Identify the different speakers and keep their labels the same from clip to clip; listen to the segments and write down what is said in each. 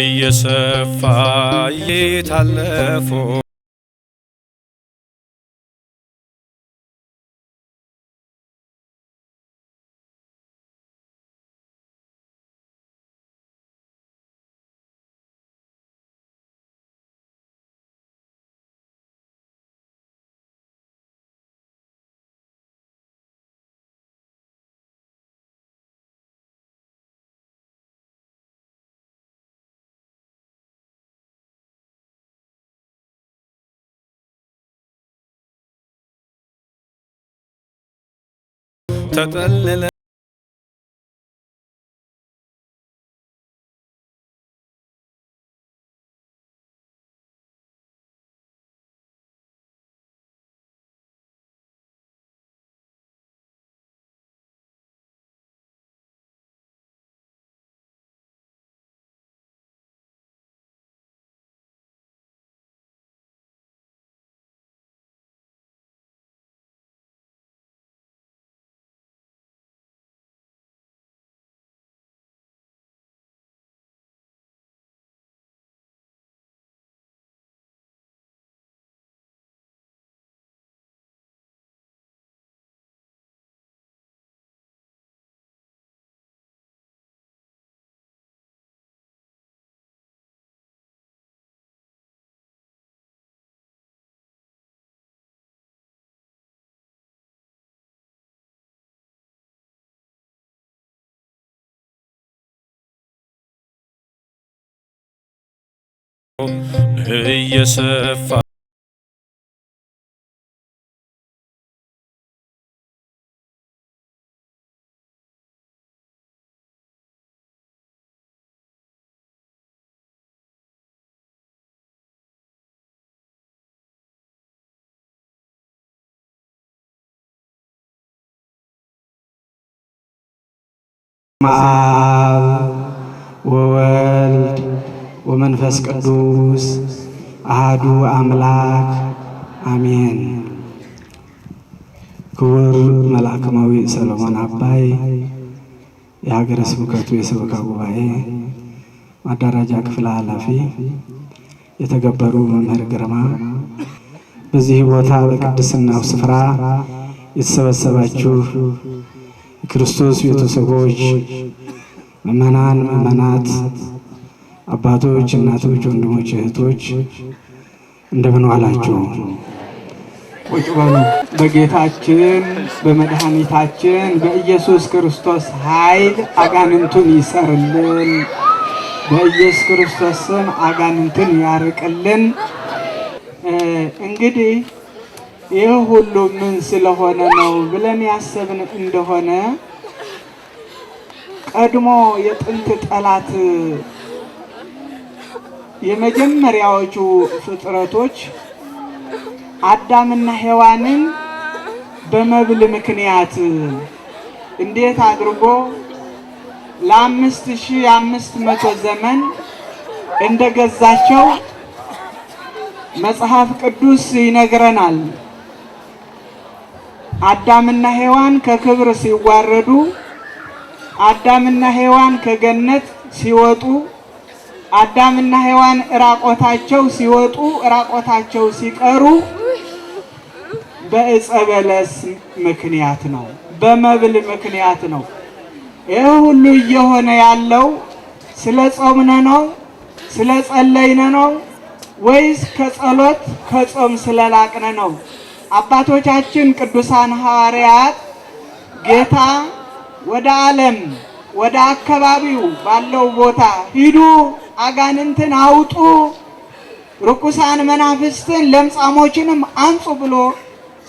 Speaker 1: እየሰፋ እየታለፉ ተጠልለ እየሰፋ
Speaker 2: አብ ወወልድ ወመንፈስ ቅዱስ አሐዱ አምላክ አሜን። ክቡር መልአከ መዊዕ ሰሎሞን አባይ የሀገረ ስብከቱ የሰበካ ጉባኤ ማደራጃ ክፍል ኃላፊ፣ የተከበሩ መምህር ግርማ፣ በዚህ ቦታ በቅድስናው ስፍራ የተሰበሰባችሁ ክርስቶስ ቤተሰቦች፣ ምእመናን፣ ምእመናት፣ አባቶች፣ እናቶች፣ ወንድሞች፣ እህቶች እንደምን ዋላችሁ? ቁጭ በሉ። በጌታችን በመድኃኒታችን በኢየሱስ ክርስቶስ ኃይል አጋንንቱን ይሰርልን፣ በኢየሱስ ክርስቶስ ስም አጋንንቱን ያርቅልን። እንግዲህ ይህ ሁሉ ምን ስለሆነ ነው ብለን ያሰብን እንደሆነ ቀድሞ የጥንት ጠላት የመጀመሪያዎቹ ፍጥረቶች አዳምና ሔዋንን በመብል ምክንያት እንዴት አድርጎ ለ5500 ዘመን እንደገዛቸው መጽሐፍ ቅዱስ ይነግረናል። አዳምና ሔዋን ከክብር ሲዋረዱ፣ አዳምና ሔዋን ከገነት ሲወጡ፣ አዳምና ሔዋን ራቆታቸው ሲወጡ ራቆታቸው ሲቀሩ በዕፀ በለስ ምክንያት ነው፣ በመብል ምክንያት ነው። ይህ ሁሉ እየሆነ ያለው ስለ ጾምነ ነው? ስለ ጸለይነ ነው? ወይስ ከጸሎት ከጾም ስለላቅነ ነው? አባቶቻችን ቅዱሳን ሐዋርያት ጌታ ወደ ዓለም ወደ አካባቢው ባለው ቦታ ሂዱ፣ አጋንንትን አውጡ፣ ርኩሳን መናፍስትን ለምጻሞችንም አንጹ ብሎ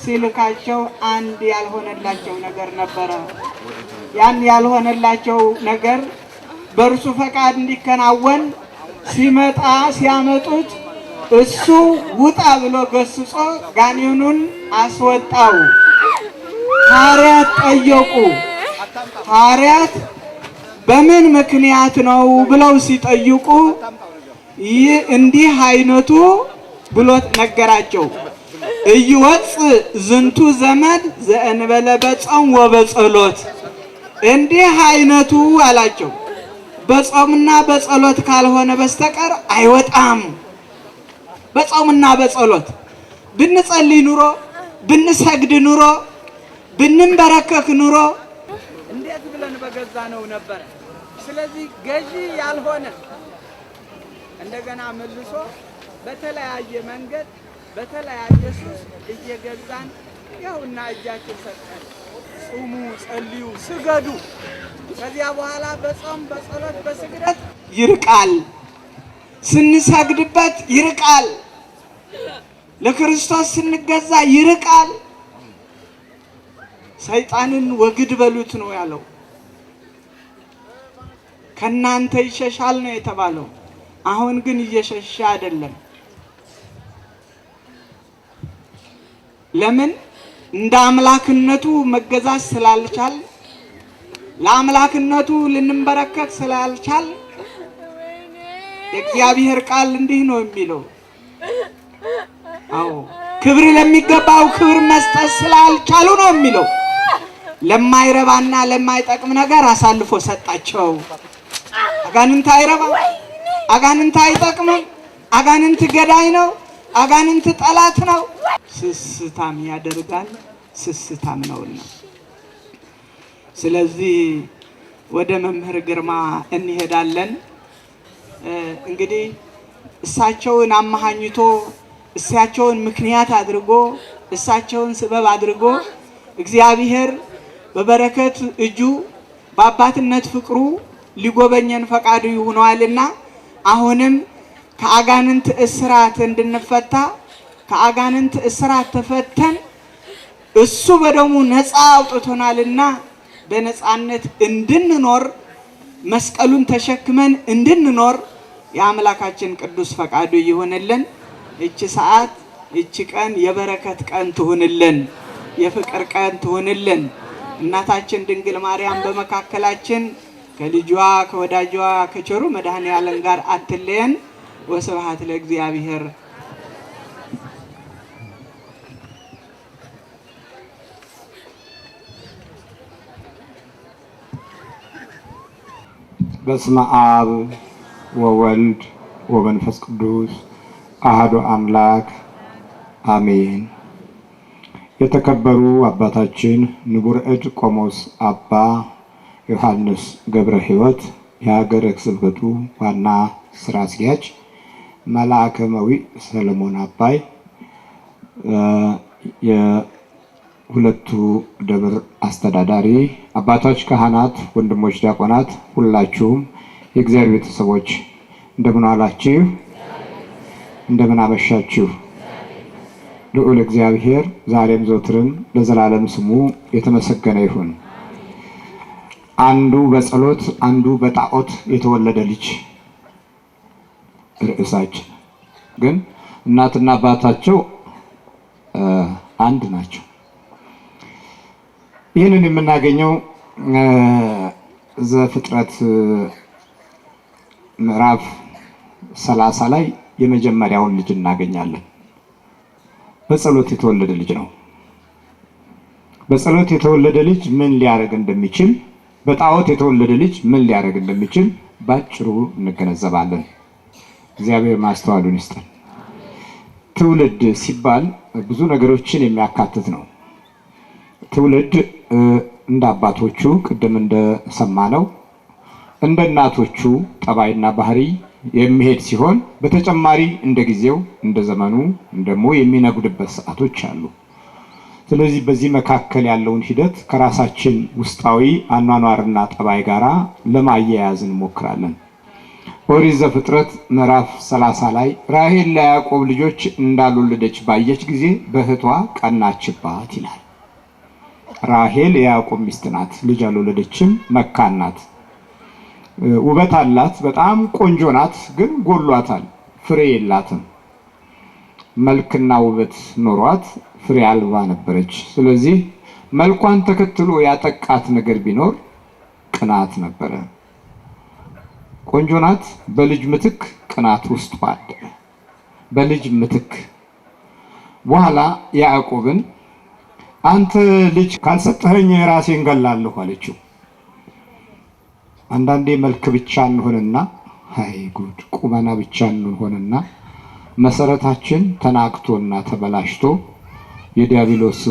Speaker 2: ሲልካቸው አንድ ያልሆነላቸው ነገር ነበረ። ያን ያልሆነላቸው ነገር በእርሱ ፈቃድ እንዲከናወን ሲያመጡት እሱ ውጣ ብሎ ገስጾ ጋኔኑን አስወጣው። ሐዋርያት ጠየቁ። ሐዋርያት በምን ምክንያት ነው ብለው ሲጠይቁ ይህ እንዲህ አይነቱ ብሎ ነገራቸው። እይወፅ ዝንቱ ዘመድ ዘእንበለ በጾም ወበጸሎት፣ እንዲህ አይነቱ አላቸው። በጾምና በጸሎት ካልሆነ በስተቀር አይወጣም። በጾምና በጸሎት ብንጸልይ ኑሮ ብንሰግድ ኑሮ ብንንበረከክ ኑሮ እንዴት ብለን በገዛ ነው ነበር። ስለዚህ ገዢ ያልሆነ እንደገና መልሶ በተለያየ መንገድ በተለያየ ሱስ እየገዛን ያውና እጃችን ሰጠን። ጹሙ፣ ጸልዩ፣ ስገዱ። ከዚያ በኋላ በጾም በጸሎት በስግደት ይርቃል፣ ስንሰግድበት ይርቃል፣ ለክርስቶስ ስንገዛ ይርቃል። ሰይጣንን ወግድ በሉት ነው ያለው። ከናንተ ይሸሻል ነው የተባለው። አሁን ግን እየሸሻ አይደለም። ለምን? እንደ አምላክነቱ መገዛት ስላልቻል፣ ለአምላክነቱ ልንበረከክ ስላልቻል የእግዚአብሔር ቃል እንዲህ ነው የሚለው። አዎ ክብር ለሚገባው ክብር መስጠት ስላልቻሉ ነው የሚለው። ለማይረባና ለማይጠቅም ነገር አሳልፎ ሰጣቸው። አጋንንት አይረባ፣ አጋንንት አይጠቅምም፣ አጋንንት ገዳይ ነው፣ አጋንንት ጠላት ነው። ስስታም ያደርጋል፣ ስስታም ነውና። ስለዚህ ወደ መምህር ግርማ እንሄዳለን። እንግዲህ እሳቸውን አማሃኝቶ እሳቸውን ምክንያት አድርጎ እሳቸውን ስበብ አድርጎ እግዚአብሔር በበረከት እጁ በአባትነት ፍቅሩ ሊጎበኘን ፈቃዱ ይሆናልና አሁንም ከአጋንንት እስራት እንድንፈታ ከአጋንንት እስራት ተፈተን እሱ በደሙ ነፃ አውጥቶናልና በነፃነት እንድንኖር መስቀሉን ተሸክመን እንድንኖር የአምላካችን ቅዱስ ፈቃዱ ይሆንልን። እቺ ሰዓት እቺ ቀን የበረከት ቀን ትሁንልን፣ የፍቅር ቀን ትሁንልን። እናታችን ድንግል ማርያም በመካከላችን ከልጇ ከወዳጇ ከቸሩ መድኃኔዓለም ጋር አትለየን። ወስብሐት ለእግዚአብሔር።
Speaker 1: በስመ አብ ወወልድ ወመንፈስ ቅዱስ አሐዱ አምላክ አሜን። የተከበሩ አባታችን ንቡረ እድ ቆሞስ አባ ዮሐንስ ገብረ ሕይወት የሀገረ ስብከቱ ዋና ስራ አስኪያጅ፣ መልአከ መዊዕ ሰለሞን አባይ የሁለቱ ደብር አስተዳዳሪ፣ አባቶች ካህናት፣ ወንድሞች ዲያቆናት፣ ሁላችሁም የእግዚአብሔር ቤተሰቦች እንደምን አላችሁ? እንደምን አመሻችሁ? ልዑል እግዚአብሔር ዛሬም ዘወትርም ለዘላለም ስሙ የተመሰገነ ይሁን። አንዱ በጸሎት አንዱ በጣዖት የተወለደ ልጅ ርዕሳችን ግን እናትና አባታቸው አንድ ናቸው። ይህንን የምናገኘው ዘፍጥረት ምዕራፍ 30 ላይ የመጀመሪያውን ልጅ እናገኛለን። በጸሎት የተወለደ ልጅ ነው። በጸሎት የተወለደ ልጅ ምን ሊያደርግ እንደሚችል፣ በጣዖት የተወለደ ልጅ ምን ሊያደርግ እንደሚችል ባጭሩ እንገነዘባለን። እግዚአብሔር ማስተዋሉን ይስጠን። ትውልድ ሲባል ብዙ ነገሮችን የሚያካትት ነው። ትውልድ እንደ አባቶቹ ቅድም እንደሰማነው እንደ እናቶቹ ጠባይና ባህሪ የሚሄድ ሲሆን በተጨማሪ እንደ ጊዜው እንደ ዘመኑ ደግሞ የሚነጉድበት ሰዓቶች አሉ። ስለዚህ በዚህ መካከል ያለውን ሂደት ከራሳችን ውስጣዊ አኗኗርና ጠባይ ጋራ ለማያያዝ እንሞክራለን። ኦሪት ዘፍጥረት ምዕራፍ 30 ላይ ራሔል ለያዕቆብ ልጆች እንዳልወለደች ባየች ጊዜ በእህቷ ቀናችባት ይላል። ራሔል የያዕቆብ ሚስት ናት። ልጅ አልወለደችም፣ መካን ናት። ውበት አላት፣ በጣም ቆንጆ ናት፣ ግን ጎሏታል፣ ፍሬ የላትም። መልክና ውበት ኖሯት ፍሬ አልባ ነበረች። ስለዚህ መልኳን ተከትሎ ያጠቃት ነገር ቢኖር ቅናት ነበረ። ቆንጆ ናት፣ በልጅ ምትክ ቅናት ውስጥ አደረ። በልጅ ምትክ በኋላ ያዕቆብን አንተ ልጅ ካልሰጠኸኝ ራሴን ገላለሁ አለችው። አንዳንዴ መልክ ብቻ እንሆንና አይ ጉድ ቁመና ብቻ እንሆንና መሰረታችን ተናክቶና ተበላሽቶ የዲያብሎስ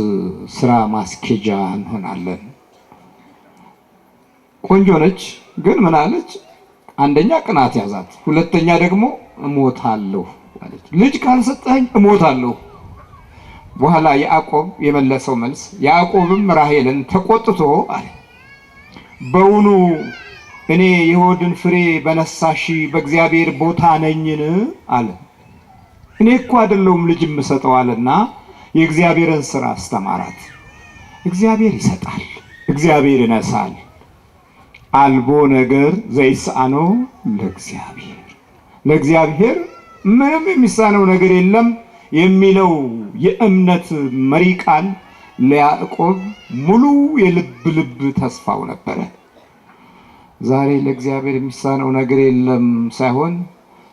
Speaker 1: ስራ ማስኬጃ እንሆናለን። ቆንጆ ነች ግን ምን አለች? አንደኛ ቅናት ያዛት፣ ሁለተኛ ደግሞ እሞታለሁ አለች። ልጅ ካልሰጠኝ እሞታለሁ። በኋላ ያዕቆብ የመለሰው መልስ ያዕቆብም ራሔልን ተቆጥቶ አለ በውኑ እኔ የሆድን ፍሬ በነሳሽ በእግዚአብሔር ቦታ ነኝን አለ። እኔ እኮ አይደለሁም ልጅ የምሰጠው አለና የእግዚአብሔርን ስራ አስተማራት። እግዚአብሔር ይሰጣል፣ እግዚአብሔር ይነሳል። አልቦ ነገር ዘይሳኖ ለእግዚአብሔር ምንም የሚሳነው ነገር የለም የሚለው የእምነት መሪ ቃል ለያዕቆብ ሙሉ የልብ ተስፋው ነበረ። ዛሬ ለእግዚአብሔር የሚሳነው ነገር የለም ሳይሆን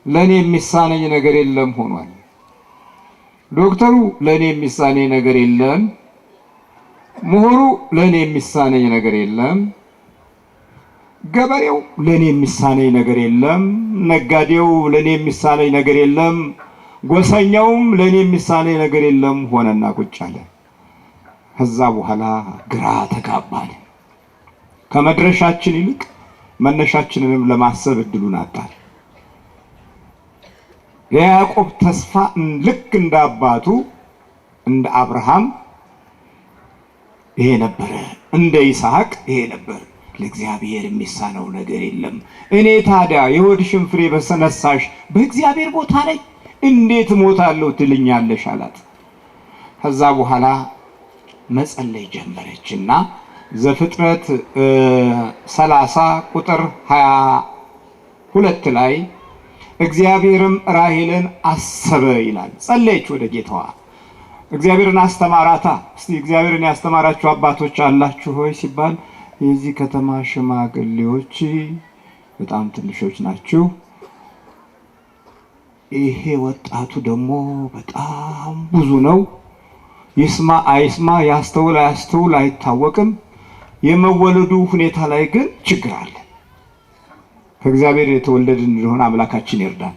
Speaker 1: ለኔ የሚሳነኝ ነገር የለም ሆኗል። ዶክተሩ ለኔ የሚሳነኝ ነገር የለም፣ ምሁሩ ለኔ የሚሳነኝ ነገር የለም፣ ገበሬው ለኔ የሚሳነኝ ነገር የለም፣ ነጋዴው ለኔ የሚሳነኝ ነገር የለም፣ ጎሰኛውም ለኔ የሚሳነኝ ነገር የለም ሆነና ቁጭ አለ። ከዛ በኋላ ግራ ተጋባን። ከመድረሻችን ይልቅ መነሻችንንም ለማሰብ እድሉን አጣን። የያዕቆብ ተስፋ ልክ እንደ አባቱ እንደ አብርሃም ይሄ ነበር፣ እንደ ይስሐቅ ይሄ ነበር። ለእግዚአብሔር የሚሳነው ነገር የለም። እኔ ታዲያ የሆድሽን ፍሬ በነሳሽ በእግዚአብሔር ቦታ ላይ እንዴት እሞታለሁ ትልኛለሽ አላት። ከዛ በኋላ መጸለይ ጀመረችና ዘፍጥረት 30 ቁጥር 22 ላይ እግዚአብሔርም ራሔልን አሰበ ይላል። ጸለየች ወደ ጌታዋ፣ እግዚአብሔርን አስተማራታ። እስቲ እግዚአብሔርን ያስተማራችሁ አባቶች አላችሁ ሆይ ሲባል የዚህ ከተማ ሽማግሌዎች በጣም ትንሾች ናችሁ። ይሄ ወጣቱ ደግሞ በጣም ብዙ ነው። ይስማ አይስማ፣ ያስተውል አያስተውል አይታወቅም። የመወለዱ ሁኔታ ላይ ግን ችግር አለ። ከእግዚአብሔር የተወለድን እንደሆነ አምላካችን ይርዳን።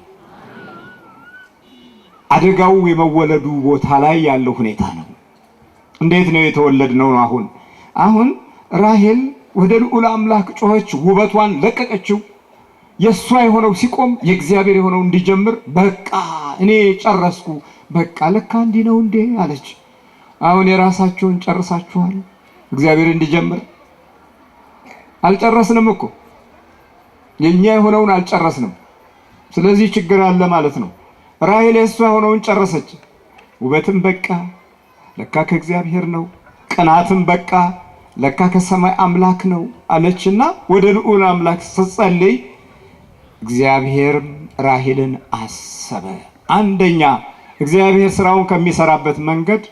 Speaker 1: አደጋው የመወለዱ ቦታ ላይ ያለው ሁኔታ ነው። እንዴት ነው የተወለድነው? አሁን ራሔል ወደ ልዑል አምላክ ጮኸች፣ ውበቷን ለቀቀችው። የሷ የሆነው ሲቆም የእግዚአብሔር የሆነው እንዲጀምር በቃ እኔ ጨረስኩ፣ በቃ ለካ እንዲህ ነው እንዴ አለች። አሁን የራሳችሁን ጨርሳችኋል። እግዚአብሔር እንዲጀምር አልጨረስንም እኮ፣ የኛ የሆነውን አልጨረስንም። ስለዚህ ችግር አለ ማለት ነው። ራሔል የሷ የሆነውን ጨረሰች። ውበትም በቃ ለካ ከእግዚአብሔር ነው፣ ቅናትም በቃ ለካ ከሰማይ አምላክ ነው አለችና ወደ ልዑል አምላክ ስትጸልይ እግዚአብሔርም ራሔልን አሰበ። አንደኛ እግዚአብሔር ስራውን ከሚሰራበት መንገድ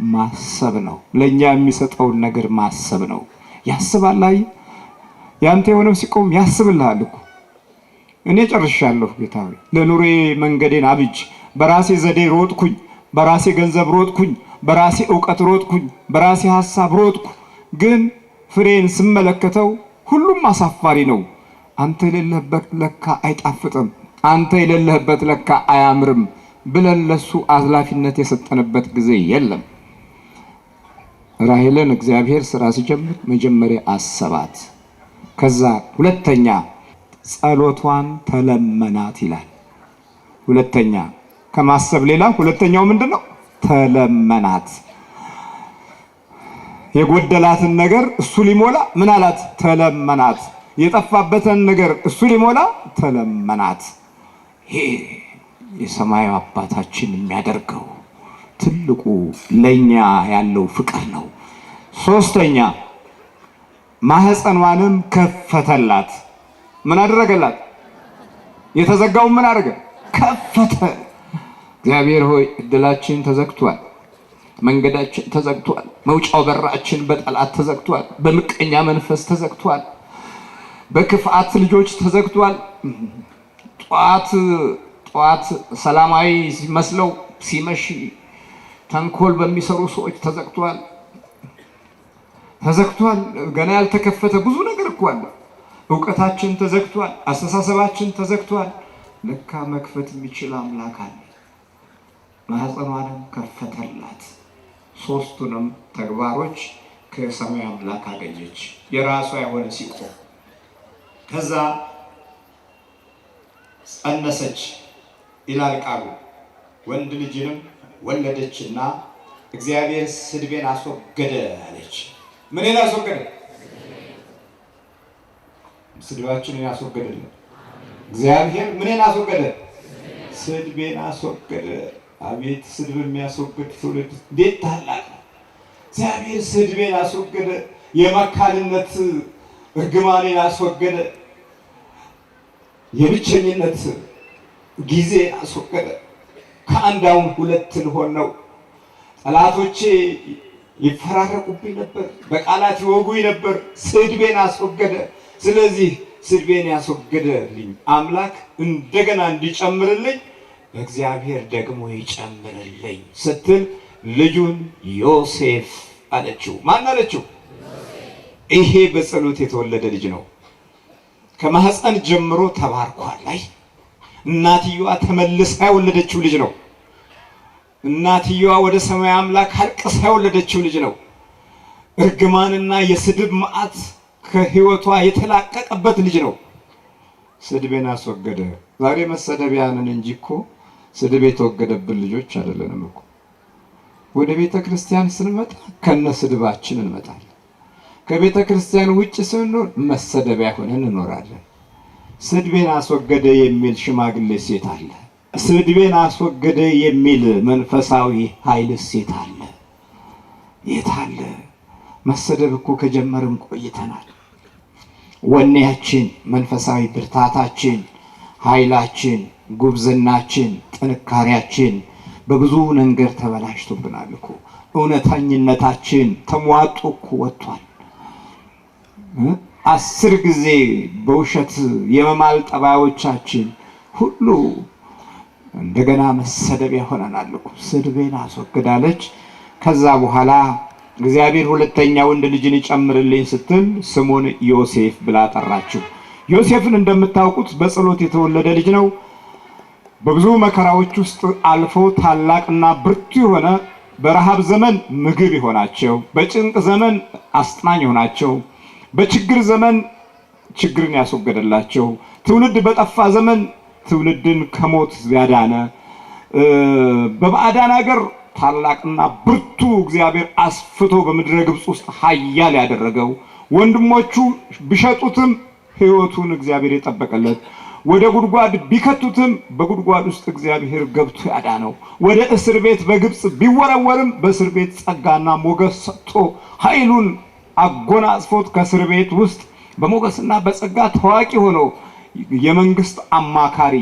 Speaker 1: ማሰብ ነው። ለኛ የሚሰጠውን ነገር ማሰብ ነው። ያስባል። አይ ያንተ የሆነው ሲቆም ያስብልሃል እኮ። እኔ ጨርሻለሁ ጌታ ሆይ፣ ለኑሬ መንገዴን አብጅ። በራሴ ዘዴ ሮጥኩኝ፣ በራሴ ገንዘብ ሮጥኩኝ፣ በራሴ ዕውቀት ሮጥኩኝ፣ በራሴ ሐሳብ ሮጥኩ። ግን ፍሬን ስመለከተው ሁሉም አሳፋሪ ነው። አንተ የሌለህበት ለካ አይጣፍጥም፣ አንተ የሌለህበት ለካ አያምርም ብለን ለሱ አዝላፊነት የሰጠንበት ጊዜ የለም። ራሔልን እግዚአብሔር ስራ ሲጀምር መጀመሪያ አሰባት። ከዛ ሁለተኛ ጸሎቷን ተለመናት ይላል። ሁለተኛ ከማሰብ ሌላ ሁለተኛው ምንድነው? ተለመናት። የጎደላትን ነገር እሱ ሊሞላ ምን አላት? ተለመናት። የጠፋበትን ነገር እሱ ሊሞላ ተለመናት። ይሄ የሰማዩ አባታችን የሚያደርገው ትልቁ ለኛ ያለው ፍቅር ነው። ሶስተኛ ማህፀኗንም ከፈተላት። ምን አደረገላት? የተዘጋውን ምን አደረገ? ከፈተ። እግዚአብሔር ሆይ እድላችን ተዘግቷል፣ መንገዳችን ተዘግቷል፣ መውጫው በራችን በጠላት ተዘግቷል፣ በምቀኛ መንፈስ ተዘግቷል፣ በክፋት ልጆች ተዘግቷል። ጧት ሰላማዊ መስለው ሲመሽ ተንኮል በሚሰሩ ሰዎች ተዘግቷል። ገና ያልተከፈተ ብዙ ነገር እኮ አለ። እውቀታችን ተዘግቷል፣ አስተሳሰባችን ተዘግቷል። ለካ መክፈት የሚችል አምላክ አለ። ማህፀኗንም ከፈተላት። ሶስቱንም ተግባሮች ከሰማይ አምላክ አገኘች። የራሷ የሆነ ሲቆም ከዛ ጸነሰች ይላል ቃሉ። ወንድ ልጅንም ወለደችና እግዚአብሔር ስድቤን አስወገደ አለች። ምንን አስወገደ? ስድባችንን ያስወገደልን እግዚአብሔር ምንን አስወገደ? ስድቤን አስወገደ። አቤት ስድብ የሚያስወግድ ትውልድ እንዴት ታላቅ ነው! እግዚአብሔር ስድቤን አስወገደ። የመካንነት እርግማኔን አስወገደ። የብቸኝነት ጊዜ አስወገደ። ከአንድ አሁን ሁለት ልሆን ነው። ጠላቶቼ ይፈራረቁብኝ ነበር፣ በቃላት ይወጉኝ ነበር። ስድቤን አስወገደ። ስለዚህ ስድቤን ያስወገደልኝ አምላክ እንደገና እንዲጨምርልኝ እግዚአብሔር ደግሞ ይጨምርልኝ ስትል ልጁን ዮሴፍ አለችው። ማን አለችው? ይሄ በጸሎት የተወለደ ልጅ ነው። ከማህፀን ጀምሮ ተባርኳል። ላይ እናትየዋ ተመልሳ የወለደችው ልጅ ነው። እናትየዋ ወደ ሰማይ አምላክ አልቅሳ የወለደችው ልጅ ነው። እርግማንና የስድብ መዓት ከህይወቷ የተላቀቀበት ልጅ ነው። ስድቤን አስወገደ። ዛሬ መሰደቢያንን እንጂ እኮ ስድብ የተወገደብን ልጆች አይደለንም እኮ። ወደ ቤተ ክርስቲያን ስንመጣ ከነ ስድባችን እንመጣለን። ከቤተ ክርስቲያን ውጭ ስንኖር መሰደቢያ ሆነን እንኖራለን። ስድቤን አስወገደ የሚል ሽማግሌ ሴት አለ። ስድቤን አስወገደ የሚል መንፈሳዊ ኃይል ሴት አለ። የት አለ? መሰደብ እኮ ከጀመርን ቆይተናል። ወኔያችን፣ መንፈሳዊ ብርታታችን፣ ኃይላችን፣ ጉብዝናችን፣ ጥንካሬያችን በብዙ ነገር ተበላሽቶብናል እኮ። እውነተኝነታችን ተሟጦ እኮ ወጥቷል። 10 ጊዜ በውሸት የመማል ጠባዮቻችን ሁሉ እንደገና መሰደቢያ ሆነናል እኮ። ስድቤን አስወግዳለች። ከዛ በኋላ እግዚአብሔር ሁለተኛ ወንድ ልጅን ይጨምርልኝ ስትል ስሙን ዮሴፍ ብላ ጠራችው። ዮሴፍን እንደምታውቁት በጸሎት የተወለደ ልጅ ነው። በብዙ መከራዎች ውስጥ አልፎ ታላቅና ብርቱ የሆነ በረሃብ ዘመን ምግብ ይሆናቸው፣ በጭንቅ ዘመን አስጥናኝ ይሆናቸው፣ በችግር ዘመን ችግርን ያስወገደላቸው፣ ትውልድ በጠፋ ዘመን ትውልድን ከሞት ያዳነ፣ በባዕዳን ሀገር ታላቅና ብርቱ እግዚአብሔር አስፍቶ በምድረ ግብፅ ውስጥ ኃያል ያደረገው፣ ወንድሞቹ ቢሸጡትም ሕይወቱን እግዚአብሔር የጠበቀለት፣ ወደ ጉድጓድ ቢከቱትም በጉድጓድ ውስጥ እግዚአብሔር ገብቶ ያዳነው፣ ወደ እስር ቤት በግብፅ ቢወረወርም በእስር ቤት ጸጋና ሞገስ ሰጥቶ ኃይሉን አጎናጽፎት ከእስር ቤት ውስጥ በሞገስና በጸጋ ታዋቂ ሆኖ የመንግስት አማካሪ፣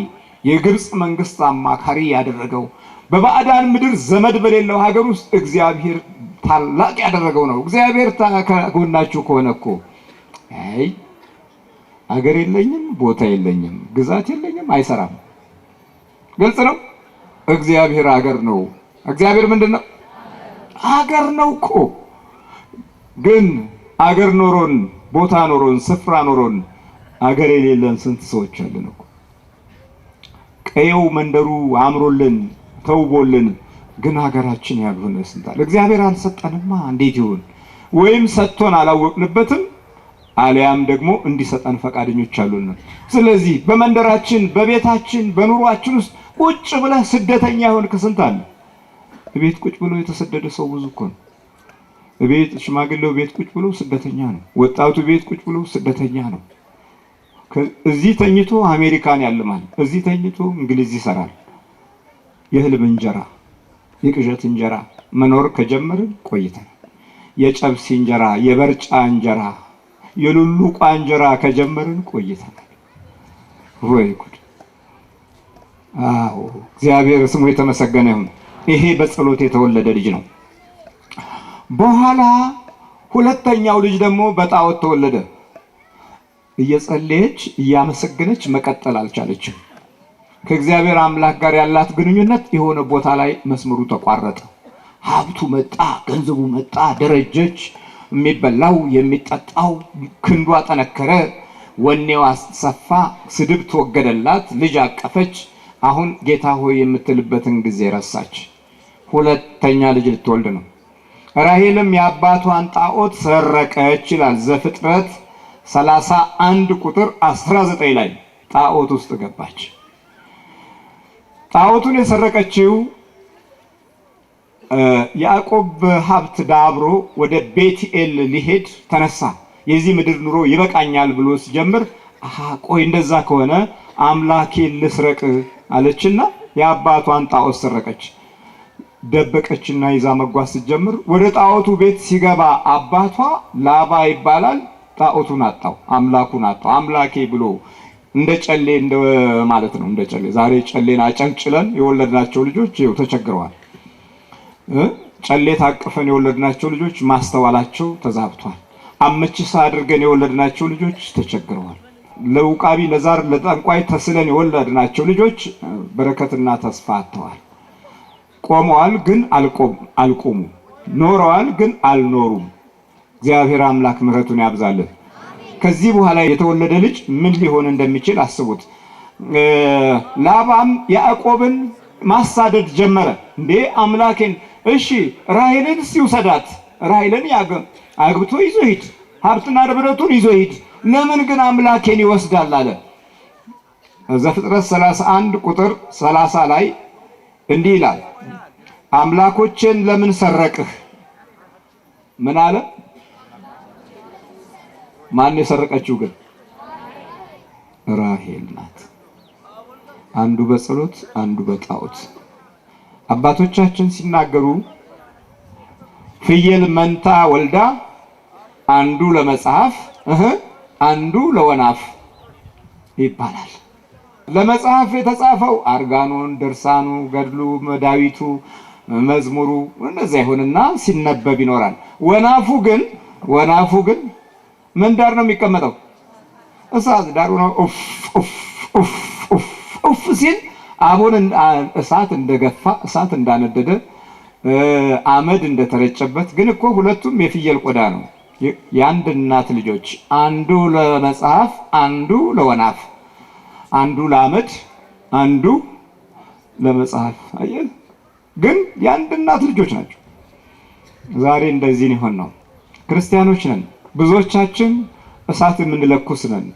Speaker 1: የግብፅ መንግስት አማካሪ ያደረገው፣ በባዕዳን ምድር ዘመድ በሌለው ሀገር ውስጥ እግዚአብሔር ታላቅ ያደረገው ነው። እግዚአብሔር ከጎናችሁ ከሆነ እኮ አይ ሀገር የለኝም፣ ቦታ የለኝም፣ ግዛት የለኝም አይሰራም። ግልጽ ነው። እግዚአብሔር ሀገር ነው። እግዚአብሔር ምንድን ነው? ሀገር ነው እኮ። ግን ሀገር ኖሮን፣ ቦታ ኖሮን፣ ስፍራ ኖሮን ሀገር የሌለን ስንት ሰዎች አለን እኮ። ቀየው መንደሩ አምሮልን ተውቦልን ግን ሀገራችን ያልሆነ ስንት አለ። እግዚአብሔር አልሰጠንማ። እንዴት ይሁን? ወይም ሰጥቶን አላወቅንበትም፣ አሊያም ደግሞ እንዲሰጠን ፈቃደኞች አሉን። ስለዚህ በመንደራችን፣ በቤታችን፣ በኑሯችን ውስጥ ቁጭ ብለህ ስደተኛ ይሆን ከስንት አለ። ቤት ቁጭ ብሎ የተሰደደ ሰው ብዙ እኮ ነው። ቤት ሽማግሌው ቤት ቁጭ ብሎ ስደተኛ ነው። ወጣቱ ቤት ቁጭ ብሎ ስደተኛ ነው። እዚህ ተኝቶ አሜሪካን ያልማል፣ እዚህ ተኝቶ እንግሊዝ ይሰራል። የህልም እንጀራ፣ የቅዠት እንጀራ መኖር ከጀመርን ቆይተናል። የጨብሲ እንጀራ፣ የበርጫ እንጀራ፣ የሉሉቋ እንጀራ ከጀመርን ቆይተናል። ወይ ጉድ! አዎ እግዚአብሔር ስሙ የተመሰገነ ይሁን። ይሄ በጸሎት የተወለደ ልጅ ነው። በኋላ ሁለተኛው ልጅ ደግሞ በጣዖት ተወለደ። እየጸለየች እያመሰገነች መቀጠል አልቻለችም። ከእግዚአብሔር አምላክ ጋር ያላት ግንኙነት የሆነ ቦታ ላይ መስመሩ ተቋረጠ። ሀብቱ መጣ፣ ገንዘቡ መጣ፣ ደረጀች፣ የሚበላው የሚጠጣው ክንዷ ጠነከረ፣ ወኔዋ ሰፋ፣ ስድብ ተወገደላት፣ ልጅ አቀፈች። አሁን ጌታ ሆይ የምትልበትን ጊዜ ረሳች። ሁለተኛ ልጅ ልትወልድ ነው። ራሔልም የአባቷን ጣዖት ሰረቀች ይላል ዘፍጥረት 31 ቁጥር 19 ላይ ጣዖት ውስጥ ገባች። ጣዖቱን የሰረቀችው ያዕቆብ ሀብት ዳብሮ ወደ ቤትኤል ሊሄድ ተነሳ። የዚህ ምድር ኑሮ ይበቃኛል ብሎ ሲጀምር ቆይ እንደዛ ከሆነ አምላኬን ልስረቅ አለችና የአባቷን ጣዖት ሰረቀች። ደበቀችና ይዛ መጓዝ ስትጀምር ወደ ጣዖቱ ቤት ሲገባ አባቷ ላባ ይባላል። ጣዖቱን አጣው፣ አምላኩን አጣው። አምላኬ ብሎ እንደ ጨሌ እንደ ማለት ነው። እንደ ጨሌ ዛሬ ጨሌን አጨንጭለን የወለድናቸው ልጆች ይኸው ተቸግረዋል። ጨሌ ታቅፈን የወለድናቸው ልጆች ማስተዋላቸው ተዛብቷል። አመቺሳ አድርገን የወለድናቸው ልጆች ተቸግረዋል። ለውቃቢ ለዛር ለጠንቋይ ተስለን የወለድናቸው ልጆች በረከትና ተስፋ አጥተዋል። ቆመዋል ግን አልቆሙ፣ ኖረዋል ግን አልኖሩም። እግዚአብሔር አምላክ ምሕረቱን ያብዛልን። ከዚህ በኋላ የተወለደ ልጅ ምን ሊሆን እንደሚችል አስቡት። ላባም ያዕቆብን ማሳደድ ጀመረ። እንዴ አምላኬን እሺ ራሔልን ሲውሰዳት፣ ራሔልን አግብቶ ይዞ ሂድ፣ ሀብትና ንብረቱን ይዞ ሂድ፣ ለምን ግን አምላኬን ይወስዳል አለ። ዘፍጥረት 31 ቁጥር 30 ላይ እንዲህ ይላል፣ አምላኮችን ለምን ሰረቅህ? ምን አለ? ማን የሰረቀችው ግን? ራሔል ናት። አንዱ በጸሎት አንዱ በጣዖት። አባቶቻችን ሲናገሩ ፍየል መንታ ወልዳ አንዱ ለመጽሐፍ አንዱ ለወናፍ ይባላል። ለመጽሐፍ የተጻፈው አርጋኖን፣ ድርሳኑ፣ ገድሉ፣ ዳዊቱ፣ መዝሙሩ እንደዛ ይሆንና ሲነበብ ይኖራል። ወናፉ ግን ምን ዳር ነው የሚቀመጠው? እሳት ዳር ነው። ኡፍ ሲል አሁን እሳት እንደገፋ እሳት እንዳነደደ አመድ እንደተረጨበት። ግን እኮ ሁለቱም የፍየል ቆዳ ነው። የአንድ እናት ልጆች፣ አንዱ ለመጽሐፍ አንዱ ለወናፍ፣ አንዱ ለአመድ አንዱ ለመጽሐፍ። አየህ፣ ግን የአንድ እናት ልጆች ናቸው። ዛሬ እንደዚህ ይሆን ነው። ክርስቲያኖች ነን ብዙዎቻችን፣ እሳት የምንለኩስ ነን።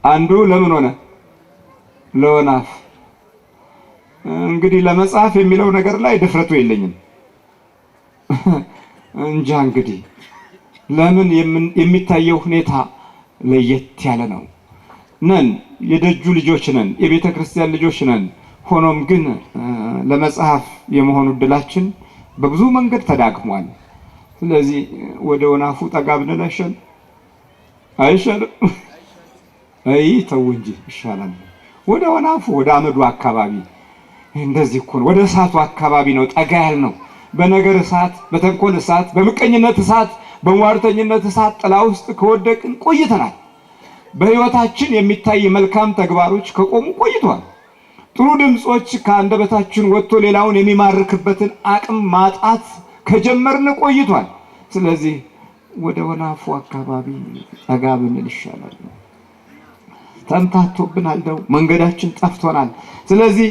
Speaker 1: አንዱ ለምን ሆነ? ለወናፍ። እንግዲህ ለመጽሐፍ የሚለው ነገር ላይ ድፍረቱ የለኝም እንጃ። እንግዲህ ለምን የሚታየው ሁኔታ ለየት ያለ ነው። ነን የደጁ ልጆች ነን፣ የቤተ ክርስቲያን ልጆች ነን። ሆኖም ግን ለመጽሐፍ የመሆኑ ዕድላችን በብዙ መንገድ ተዳክሟል። ስለዚህ ወደ ወናፉ ጠጋ ብንል አይሻልም? አይ ተው እንጂ ይሻላል። ወደ ወናፉ ወደ አመዱ አካባቢ እንደዚህ እኮ ነው። ወደ እሳቱ አካባቢ ነው ጠጋ ያልነው። በነገር እሳት፣ በተንኮል እሳት፣ በምቀኝነት እሳት፣ በሟርተኝነት እሳት ጥላ ውስጥ ከወደቅን ቆይተናል። በህይወታችን የሚታይ መልካም ተግባሮች ከቆሙ ቆይቷል። ጥሩ ድምጾች ከአንደበታችን ወጥቶ ሌላውን የሚማርክበትን አቅም ማጣት ከጀመርን ቆይቷል። ስለዚህ ወደ ወናፉ አካባቢ ጠጋ ብንል ይሻላል። ተምታቶብናል፣ ደው መንገዳችን ጠፍቶናል። ስለዚህ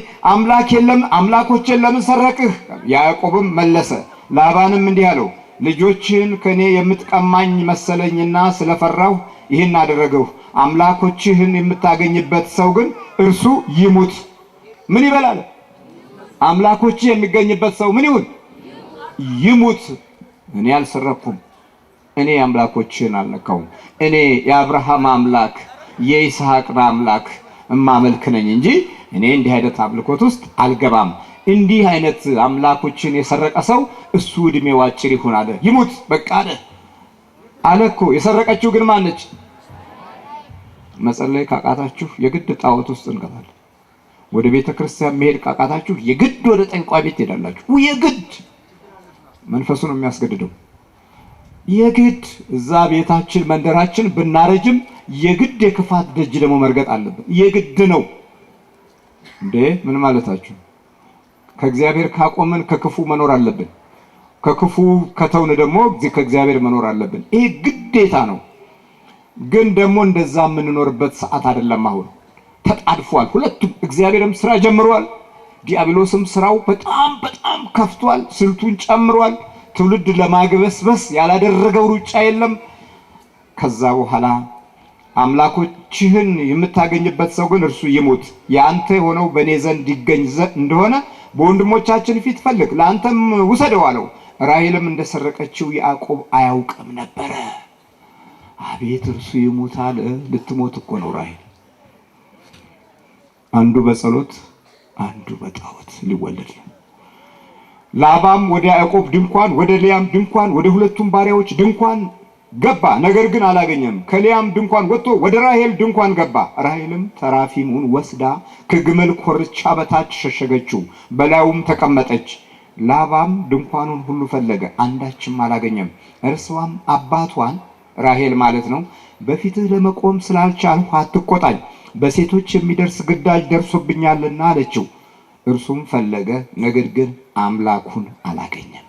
Speaker 1: አምላኮችን ለምን ሰረቅህ? ያዕቆብም መለሰ ላባንም እንዲህ አለው፣ ልጆችን ከኔ የምትቀማኝ መሰለኝና ስለፈራሁ ይህን አደረገው። አምላኮችህን የምታገኝበት ሰው ግን እርሱ ይሙት። ምን ይበላል? አምላኮችህ የሚገኝበት ሰው ምን ይሁን? ይሙት። እኔ አልሰረኩም፣ እኔ አምላኮችህን አልነካውም። እኔ የአብርሃም አምላክ የይስሐቅን አምላክ እማመልክ ነኝ እንጂ እኔ እንዲህ አይነት አምልኮት ውስጥ አልገባም። እንዲህ አይነት አምላኮችን የሰረቀ ሰው እሱ እድሜው አጭር ይሁን አለ። ይሙት በቃ አለ እኮ። የሰረቀችው ግን ማነች? መጸለይ ካቃታችሁ የግድ ጣዖት ውስጥ እንገባለን። ወደ ቤተ ክርስቲያን መሄድ ካቃታችሁ የግድ ወደ ጠንቋይ ቤት ትሄዳላችሁ። የግድ መንፈሱ ነው የሚያስገድደው። የግድ እዛ ቤታችን መንደራችን ብናረጅም የግድ የክፋት ደጅ ደግሞ መርገጥ አለብን። የግድ ነው እንዴ! ምን ማለታችሁ? ከእግዚአብሔር ካቆምን ከክፉ መኖር አለብን። ከክፉ ከተውን ደግሞ ከእግዚአብሔር መኖር አለብን። ይሄ ግዴታ ነው። ግን ደግሞ እንደዛ የምንኖርበት ሰዓት አይደለም። አሁን ተጣድፏል ሁለቱም። እግዚአብሔርም ስራ ጀምሯል፣ ዲያብሎስም ስራው በጣም በጣም ከፍቷል፣ ስልቱን ጨምሯል። ትውልድ ለማግበስበስ ያላደረገው ሩጫ የለም። ከዛ በኋላ አምላኮችህን የምታገኝበት ሰው ግን እርሱ ይሞት፣ ያንተ የሆነው በእኔ ዘንድ ይገኝ እንደሆነ በወንድሞቻችን ፊት ፈልግ፣ ለአንተም ውሰደው አለው። ራሔልም እንደሰረቀችው ያዕቆብ አያውቅም ነበረ። አቤት እርሱ ይሞታል። ልትሞት እኮ ነው ራሔል። አንዱ በጸሎት አንዱ በጣዖት ሊወለድ ነው። ላባም ወደ ያዕቆብ ድንኳን፣ ወደ ልያም ድንኳን፣ ወደ ሁለቱም ባሪያዎች ድንኳን ገባ፣ ነገር ግን አላገኘም። ከልያም ድንኳን ወጥቶ ወደ ራሔል ድንኳን ገባ። ራሔልም ተራፊሙን ወስዳ ከግመል ኮርቻ በታች ሸሸገችው፣ በላዩም ተቀመጠች። ላባም ድንኳኑን ሁሉ ፈለገ፣ አንዳችም አላገኘም። እርሷም አባቷን ራሔል ማለት ነው፣ በፊትህ ለመቆም ስላልቻልሁ አትቆጣኝ፣ በሴቶች የሚደርስ ግዳጅ ደርሶብኛልና አለችው። እርሱም ፈለገ፣ ነገር ግን አምላኩን አላገኘም።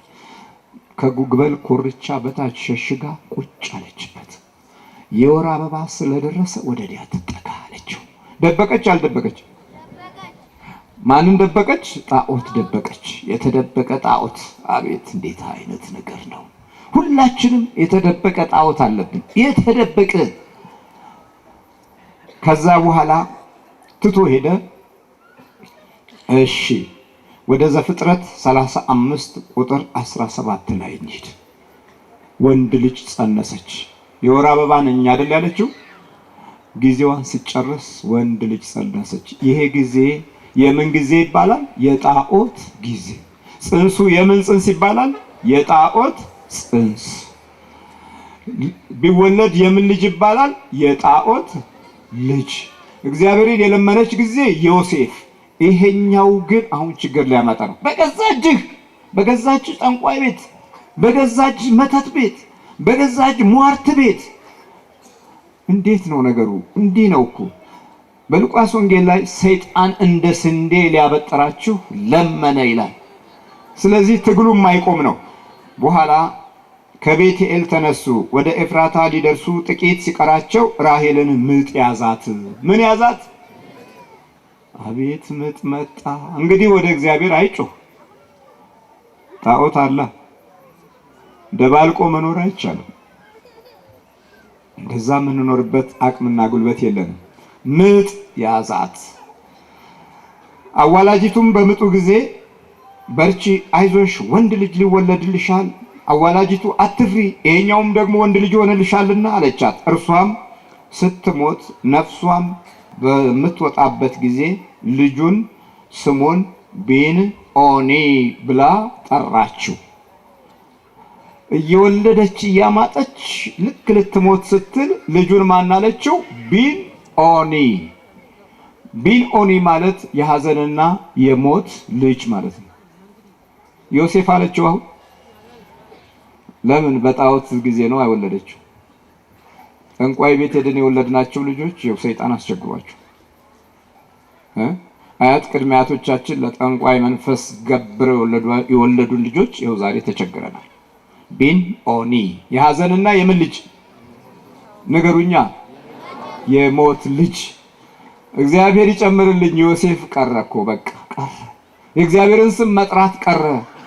Speaker 1: ከግመል ኮርቻ በታች ሸሽጋ ቁጭ አለችበት። የወር አበባ ስለደረሰ ወደ ዲያ ትጠጋ አለችው። ደበቀች አልደበቀች? ማንን ደበቀች? ጣዖት ደበቀች። የተደበቀ ጣዖት። አቤት እንዴት አይነት ነገር ነው! ሁላችንም የተደበቀ ጣዖት አለብን። የተደበቀ ከዛ በኋላ ትቶ ሄደ። እሺ ወደ ዘፍጥረት 35 ቁጥር 17 ላይ እንሂድ። ወንድ ልጅ ጸነሰች። የወር አበባ ነኝ አይደል ያለችው? ጊዜዋን ስጨርስ ወንድ ልጅ ጸነሰች። ይሄ ጊዜ የምን ጊዜ ይባላል? የጣዖት ጊዜ። ጽንሱ የምን ጽንስ ይባላል? የጣዖት ጽንስ። ቢወለድ የምን ልጅ ይባላል? የጣዖት ልጅ። እግዚአብሔርን የለመነች ጊዜ ዮሴፍ። ይሄኛው ግን አሁን ችግር ሊያመጣ ነው። በገዛ እጅህ በገዛ እጅህ ጠንቋይ ቤት፣ በገዛ እጅህ መተት ቤት፣ በገዛ እጅህ ሟርት ቤት። እንዴት ነው ነገሩ? እንዲህ ነው እኮ በሉቃስ ወንጌል ላይ ሰይጣን እንደ ስንዴ ሊያበጥራችሁ ለመነ ይላል። ስለዚህ ትግሉ የማይቆም ነው። በኋላ ከቤቴል ተነሱ፣ ወደ ኤፍራታ ሊደርሱ ጥቂት ሲቀራቸው ራሔልን ምጥ ያዛት። ምን ያዛት? አቤት ምጥ መጣ። እንግዲህ ወደ እግዚአብሔር አይጮህ። ጣዖት አለ፣ ደባልቆ መኖር አይቻልም። እንደዛ የምንኖርበት አቅምና ጉልበት የለንም። ምጥ ያዛት። አዋላጅቱም በምጡ ጊዜ በርቺ፣ አይዞሽ፣ ወንድ ልጅ ሊወለድልሻል። አዋላጅቱ አትፍሪ፣ ይሄኛውም ደግሞ ወንድ ልጅ ሆነልሻልና አለቻት። እርሷም ስትሞት ነፍሷም በምትወጣበት ጊዜ ልጁን ስሙን ቢንኦኒ ብላ ጠራችው። እየወለደች እያማጠች ልክ ልትሞት ስትል ልጁን ማን አለችው? ቢንኦኒ። ቢንኦኒ ማለት የሐዘንና የሞት ልጅ ማለት ነው። ዮሴፍ አለችው። አሁን ለምን? በጣዖት ጊዜ ነው አይወለደችው። ጠንቋይ ቤት ሄደን የወለድናቸው ልጆች ይኸው ሰይጣን አስቸግሯቸው። አያት ቅድመ አያቶቻችን ለጠንቋይ መንፈስ ገብረው የወለዱን ልጆች ይኸው ዛሬ ተቸግረናል። ቢንኦኒ የሐዘንና የምን ልጅ ነገሩኛ? የሞት ልጅ። እግዚአብሔር ይጨምርልኝ። ዮሴፍ ቀረ እኮ በቃ ቀረ። የእግዚአብሔርን ስም መጥራት ቀረ።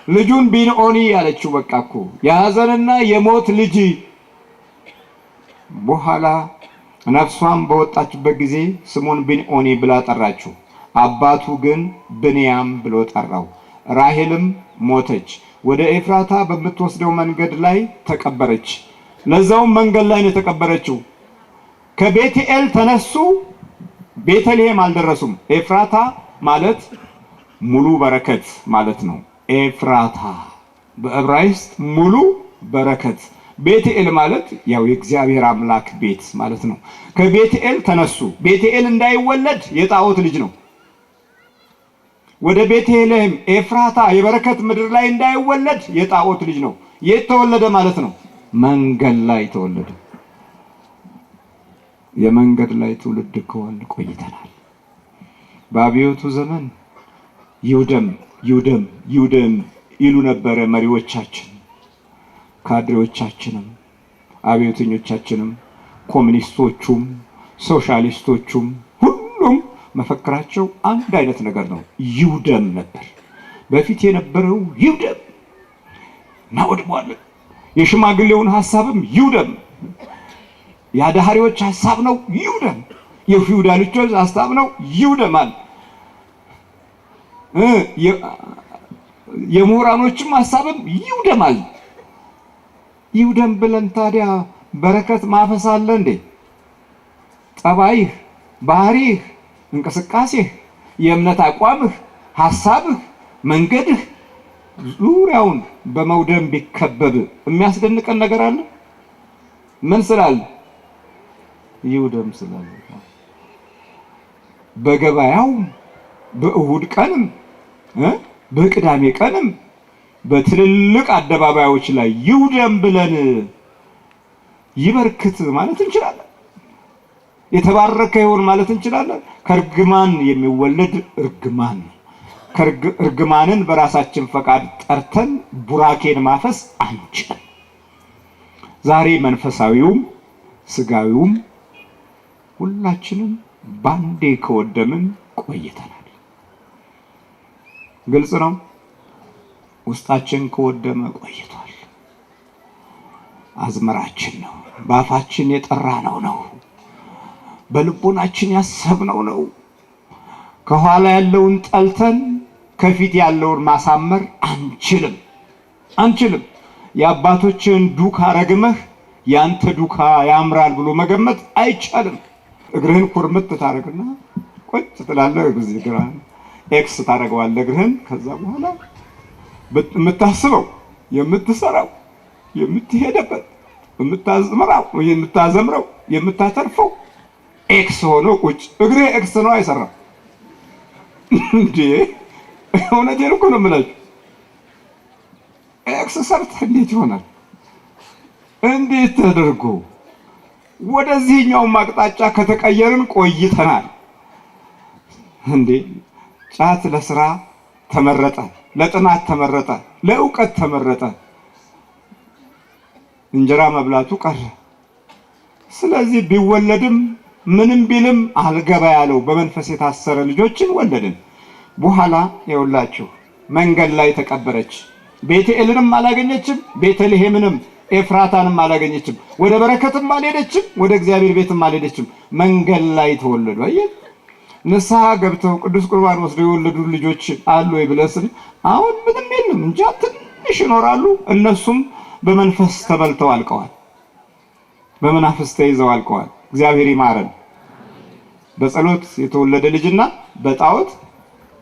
Speaker 1: ልጁን ቢንኦኒ ያለችው በቃ እኮ የሐዘንና የሞት ልጅ። በኋላ ነፍሷም በወጣችበት ጊዜ ስሙን ቢንኦኒ ብላ ጠራችው። አባቱ ግን ብንያም ብሎ ጠራው። ራሔልም ሞተች፣ ወደ ኤፍራታ በምትወስደው መንገድ ላይ ተቀበረች። ለዛውም መንገድ ላይ ነው የተቀበረችው። ከቤቴል ተነሱ፣ ቤተልሔም አልደረሱም። ኤፍራታ ማለት ሙሉ በረከት ማለት ነው። ኤፍራታ በዕብራይስጥ ሙሉ በረከት። ቤቴል ማለት ያው የእግዚአብሔር አምላክ ቤት ማለት ነው። ከቤቴል ተነሱ። ቤቴል እንዳይወለድ የጣዖት ልጅ ነው። ወደ ቤተልሔም ኤፍራታ የበረከት ምድር ላይ እንዳይወለድ የጣዖት ልጅ ነው። የት ተወለደ ማለት ነው? መንገድ ላይ ተወለደ። የመንገድ ላይ ትውልድ ከሆን ቆይተናል። በአብዮቱ ዘመን ይውደም ይውደም ይውደም ይሉ ነበረ መሪዎቻችን፣ ካድሬዎቻችንም፣ አብዮተኞቻችንም ኮሙኒስቶቹም ሶሻሊስቶቹም ሁሉም መፈክራቸው አንድ አይነት ነገር ነው፣ ይውደም ነበር። በፊት የነበረው ይውደም እናወድመዋለን። የሽማግሌውን ሐሳብም ይውደም፣ የአዳሃሪዎች ሐሳብ ነው ይውደም፣ የፊውዳሎች ሐሳብ ነው ይውደማል። የምሁራኖችም ሐሳብም ይውደማል። ይውደም ብለን ታዲያ በረከት ማፈስ አለ እንዴ? ጠባይህ፣ ባህሪህ፣ እንቅስቃሴህ፣ የእምነት አቋምህ፣ ሐሳብህ፣ መንገድህ ዙሪያውን በመውደም ቢከበብ የሚያስደንቀን ነገር አለ? ምን ስላለ? ይውደም ስላለ። በገበያው በእሁድ ቀንም በቅዳሜ ቀንም በትልልቅ አደባባዮች ላይ ይውደም ብለን ይበርክት ማለት እንችላለን። የተባረከ ይሁን ማለት እንችላለን። ከእርግማን የሚወለድ እርግማን ነው። እርግማንን በራሳችን ፈቃድ ጠርተን ቡራኬን ማፈስ አንችልም። ዛሬ መንፈሳዊውም ስጋዊውም ሁላችንም ባንዴ ከወደምን ቆይተናል። ግልጽ ነው። ውስጣችን ከወደመ ቆይቷል። አዝመራችን ነው፣ በአፋችን የጠራነው ነው፣ በልቦናችን ያሰብነው ነው። ከኋላ ያለውን ጠልተን ከፊት ያለውን ማሳመር አንችልም። የአባቶችን ዱካ ረግመህ ያንተ ዱካ ያምራል ብሎ መገመት አይቻልም። እግርህን ኩርምት ታረግና ቁጭ ትላለህ። እዚህ እግርህን ኤክስ ታረገዋለህ እግርህን። ከዛ በኋላ የምታስበው፣ የምትሰራው፣ የምትሄደበት፣ የምታዘምረው፣ የምታተርፈው ኤክስ ሆኖ ቁጭ። እግሬ ኤክስ ነው አይሰራም እንዴ? እውነቴን እኮ ነው የምላችሁ። ኤክስ ሰርተህ እንዴት ይሆናል? እንዴት ተደርጎ? ወደዚህኛው አቅጣጫ ከተቀየርን ቆይተናል እንዴ። ጫት ለስራ ተመረጠ፣ ለጥናት ተመረጠ፣ ለእውቀት ተመረጠ፣ እንጀራ መብላቱ ቀረ። ስለዚህ ቢወለድም ምንም ቢልም አልገባ ያለው በመንፈስ የታሰረ ልጆችን ወለድን። በኋላ ይኸውላችሁ መንገድ ላይ ተቀበረች። ቤተኤልንም አላገኘችም፣ ቤተልሔምንም ኤፍራታንም አላገኘችም፣ ወደ በረከትም አልሄደችም፣ ወደ እግዚአብሔር ቤትም አልሄደችም። መንገድ ላይ ተወለዱ። አየህ፣ ንስሐ ገብተው ቅዱስ ቁርባን ወስደው የወለዱ ልጆች አሉ ወይ ብለስን አሁን ምንም የለም እንጂ ትንሽ ይኖራሉ። እነሱም በመንፈስ ተበልተው አልቀዋል፣ በመናፍስት ተይዘው አልቀዋል። እግዚአብሔር ይማረን። በጸሎት የተወለደ ልጅና በጣዖት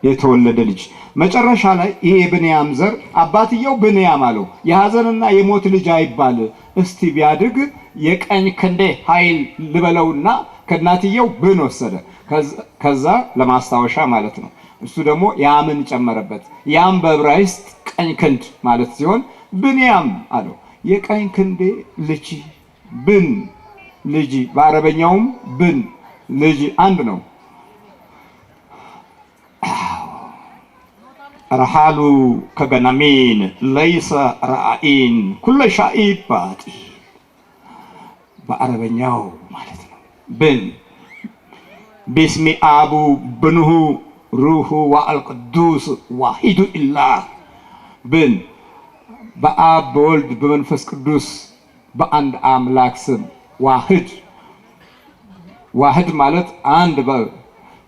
Speaker 1: የተወለደ ልጅ። መጨረሻ ላይ ይሄ የብንያም ዘር አባትየው ብንያም አለው የሐዘንና የሞት ልጅ አይባል፣ እስቲ ቢያድግ የቀኝ ክንዴ ኃይል ልበለውና ከእናትየው ብን ወሰደ። ከዛ ለማስታወሻ ማለት ነው። እሱ ደግሞ ያምን ጨመረበት። ያም በዕብራይስጥ ቀኝ ክንድ ማለት ሲሆን ብንያም አለው የቀኝ ክንዴ ልጅ ብን ልጅ። በአረበኛውም ብን ልጅ አንድ ነው። ረሃሉ ከገናሚን ለይሰ ረአኢን ኩለ ሻኢብ ባጢ። በአረበኛው ማለት ነው ብን ቢስሚ አቡ ብንሁ ሩሁ ወአልቅዱስ ዋሂዱ ኢላህ። ብን በአብ በወልድ በመንፈስ ቅዱስ በአንድ አምላክ ስም ዋህድ። ዋህድ ማለት አንድ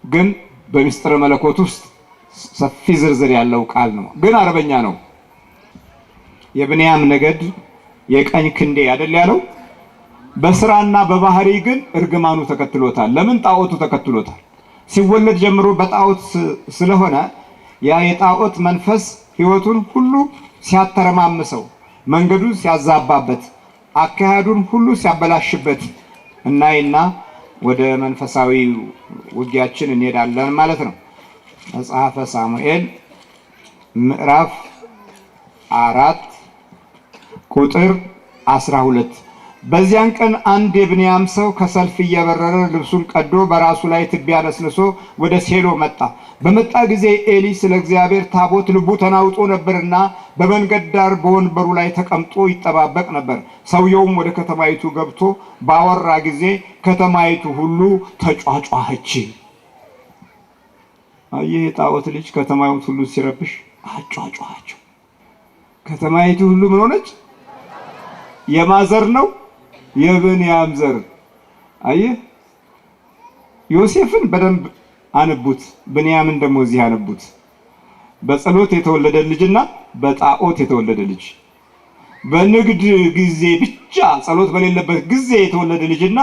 Speaker 1: ግን በሚስጥረ መለኮት ውስጥ ሰፊ ዝርዝር ያለው ቃል ነው። ግን አረበኛ ነው። የብንያም ነገድ የቀኝ ክንዴ አይደል ያለው። በስራና በባህሪ ግን እርግማኑ ተከትሎታል። ለምን? ጣዖቱ ተከትሎታል። ሲወለድ ጀምሮ በጣዖት ስለሆነ ያ የጣዖት መንፈስ ህይወቱን ሁሉ ሲያተረማምሰው፣ መንገዱን ሲያዛባበት፣ አካሄዱን ሁሉ ሲያበላሽበት እናይና ወደ መንፈሳዊ ውጊያችን እንሄዳለን ማለት ነው። መጽሐፈ ሳሙኤል ምዕራፍ 4 ቁጥር 12 በዚያን ቀን አንድ የብንያም ሰው ከሰልፍ እየበረረ ልብሱን ቀዶ በራሱ ላይ ትቢያ ነስንሶ ወደ ሴሎ መጣ። በመጣ ጊዜ ኤሊ ስለ እግዚአብሔር ታቦት ልቡ ተናውጦ ነበርና በመንገድ ዳር በወንበሩ ላይ ተቀምጦ ይጠባበቅ ነበር። ሰውየውም ወደ ከተማይቱ ገብቶ ባወራ ጊዜ ከተማይቱ ሁሉ ተጫጫኸች። አየህ፣ የጣዖት ልጅ ከተማይቱ ሁሉ ሲረብሽ አጫጫኋቸው። ከተማይቱ ሁሉ ምን ሆነች? የማዘር ነው የብንያም ዘር። አየህ፣ ዮሴፍን በደንብ አንቡት፣ ብንያምን ደግሞ እዚህ አንቡት። በጸሎት የተወለደ ልጅና በጣዖት የተወለደ ልጅ፣ በንግድ ጊዜ ብቻ ጸሎት በሌለበት ጊዜ የተወለደ ልጅና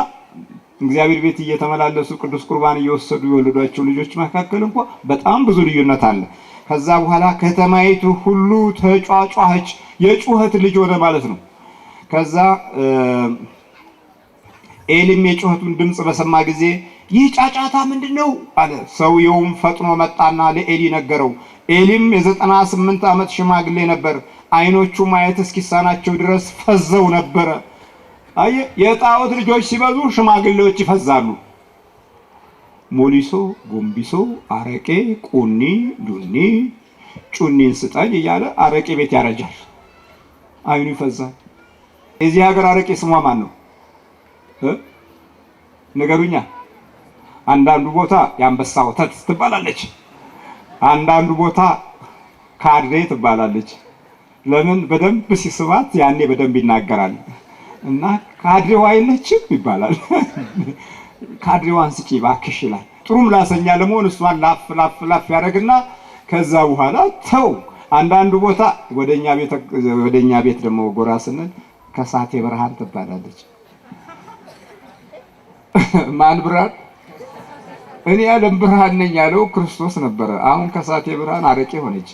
Speaker 1: እግዚአብሔር ቤት እየተመላለሱ ቅዱስ ቁርባን እየወሰዱ የወለዷቸው ልጆች መካከል እንኳን በጣም ብዙ ልዩነት አለ። ከዛ በኋላ ከተማይቱ ሁሉ ተጫጫኸች፣ የጩኸት ልጅ ሆነ ማለት ነው። ከዛ ኤሊም የጩኸቱን ድምፅ በሰማ ጊዜ ይህ ጫጫታ ምንድነው አለ። ሰውየውም ፈጥኖ መጣና ለኤሊ ነገረው። ኤሊም የ98 ዓመት ሽማግሌ ነበር። አይኖቹ ማየት እስኪሳናቸው ድረስ ፈዘው ነበረ። አየህ፣ የጣዖት ልጆች ሲበዙ ሽማግሌዎች ይፈዛሉ። ሞሊሶ፣ ጎንቢሶ፣ አረቄ፣ ቁኒ፣ ዱኒ፣ ጩኒን ስጠኝ እያለ አረቄ ቤት ያረጃል። አይኑ ይፈዛል። የዚህ ሀገር አረቄ ስሟ ማን ነው? ንገሩኛ። አንዳንዱ ቦታ የአንበሳ ወተት ትባላለች፣ አንዳንዱ ቦታ ካድሬ ትባላለች። ለምን? በደንብ ሲስባት ያኔ በደንብ ይናገራል። እና ካድሬዋ የለችም ይባላል። ካድሬዋን ስጪ እባክሽ ይላል። ጥሩ ምላሰኛ ለመሆን እሷን ላፍ ላፍ ላፍ ያደርግና ከዛ በኋላ ተው። አንዳንዱ ቦታ ወደኛ ቤት ደግሞ ጎራ ስንል ከሳቴ ብርሃን ትባላለች። ማን ብርሃን? እኔ ዓለም ብርሃን ነኝ ያለው ክርስቶስ ነበረ። አሁን ከሳቴ ብርሃን አረቄ ሆነች።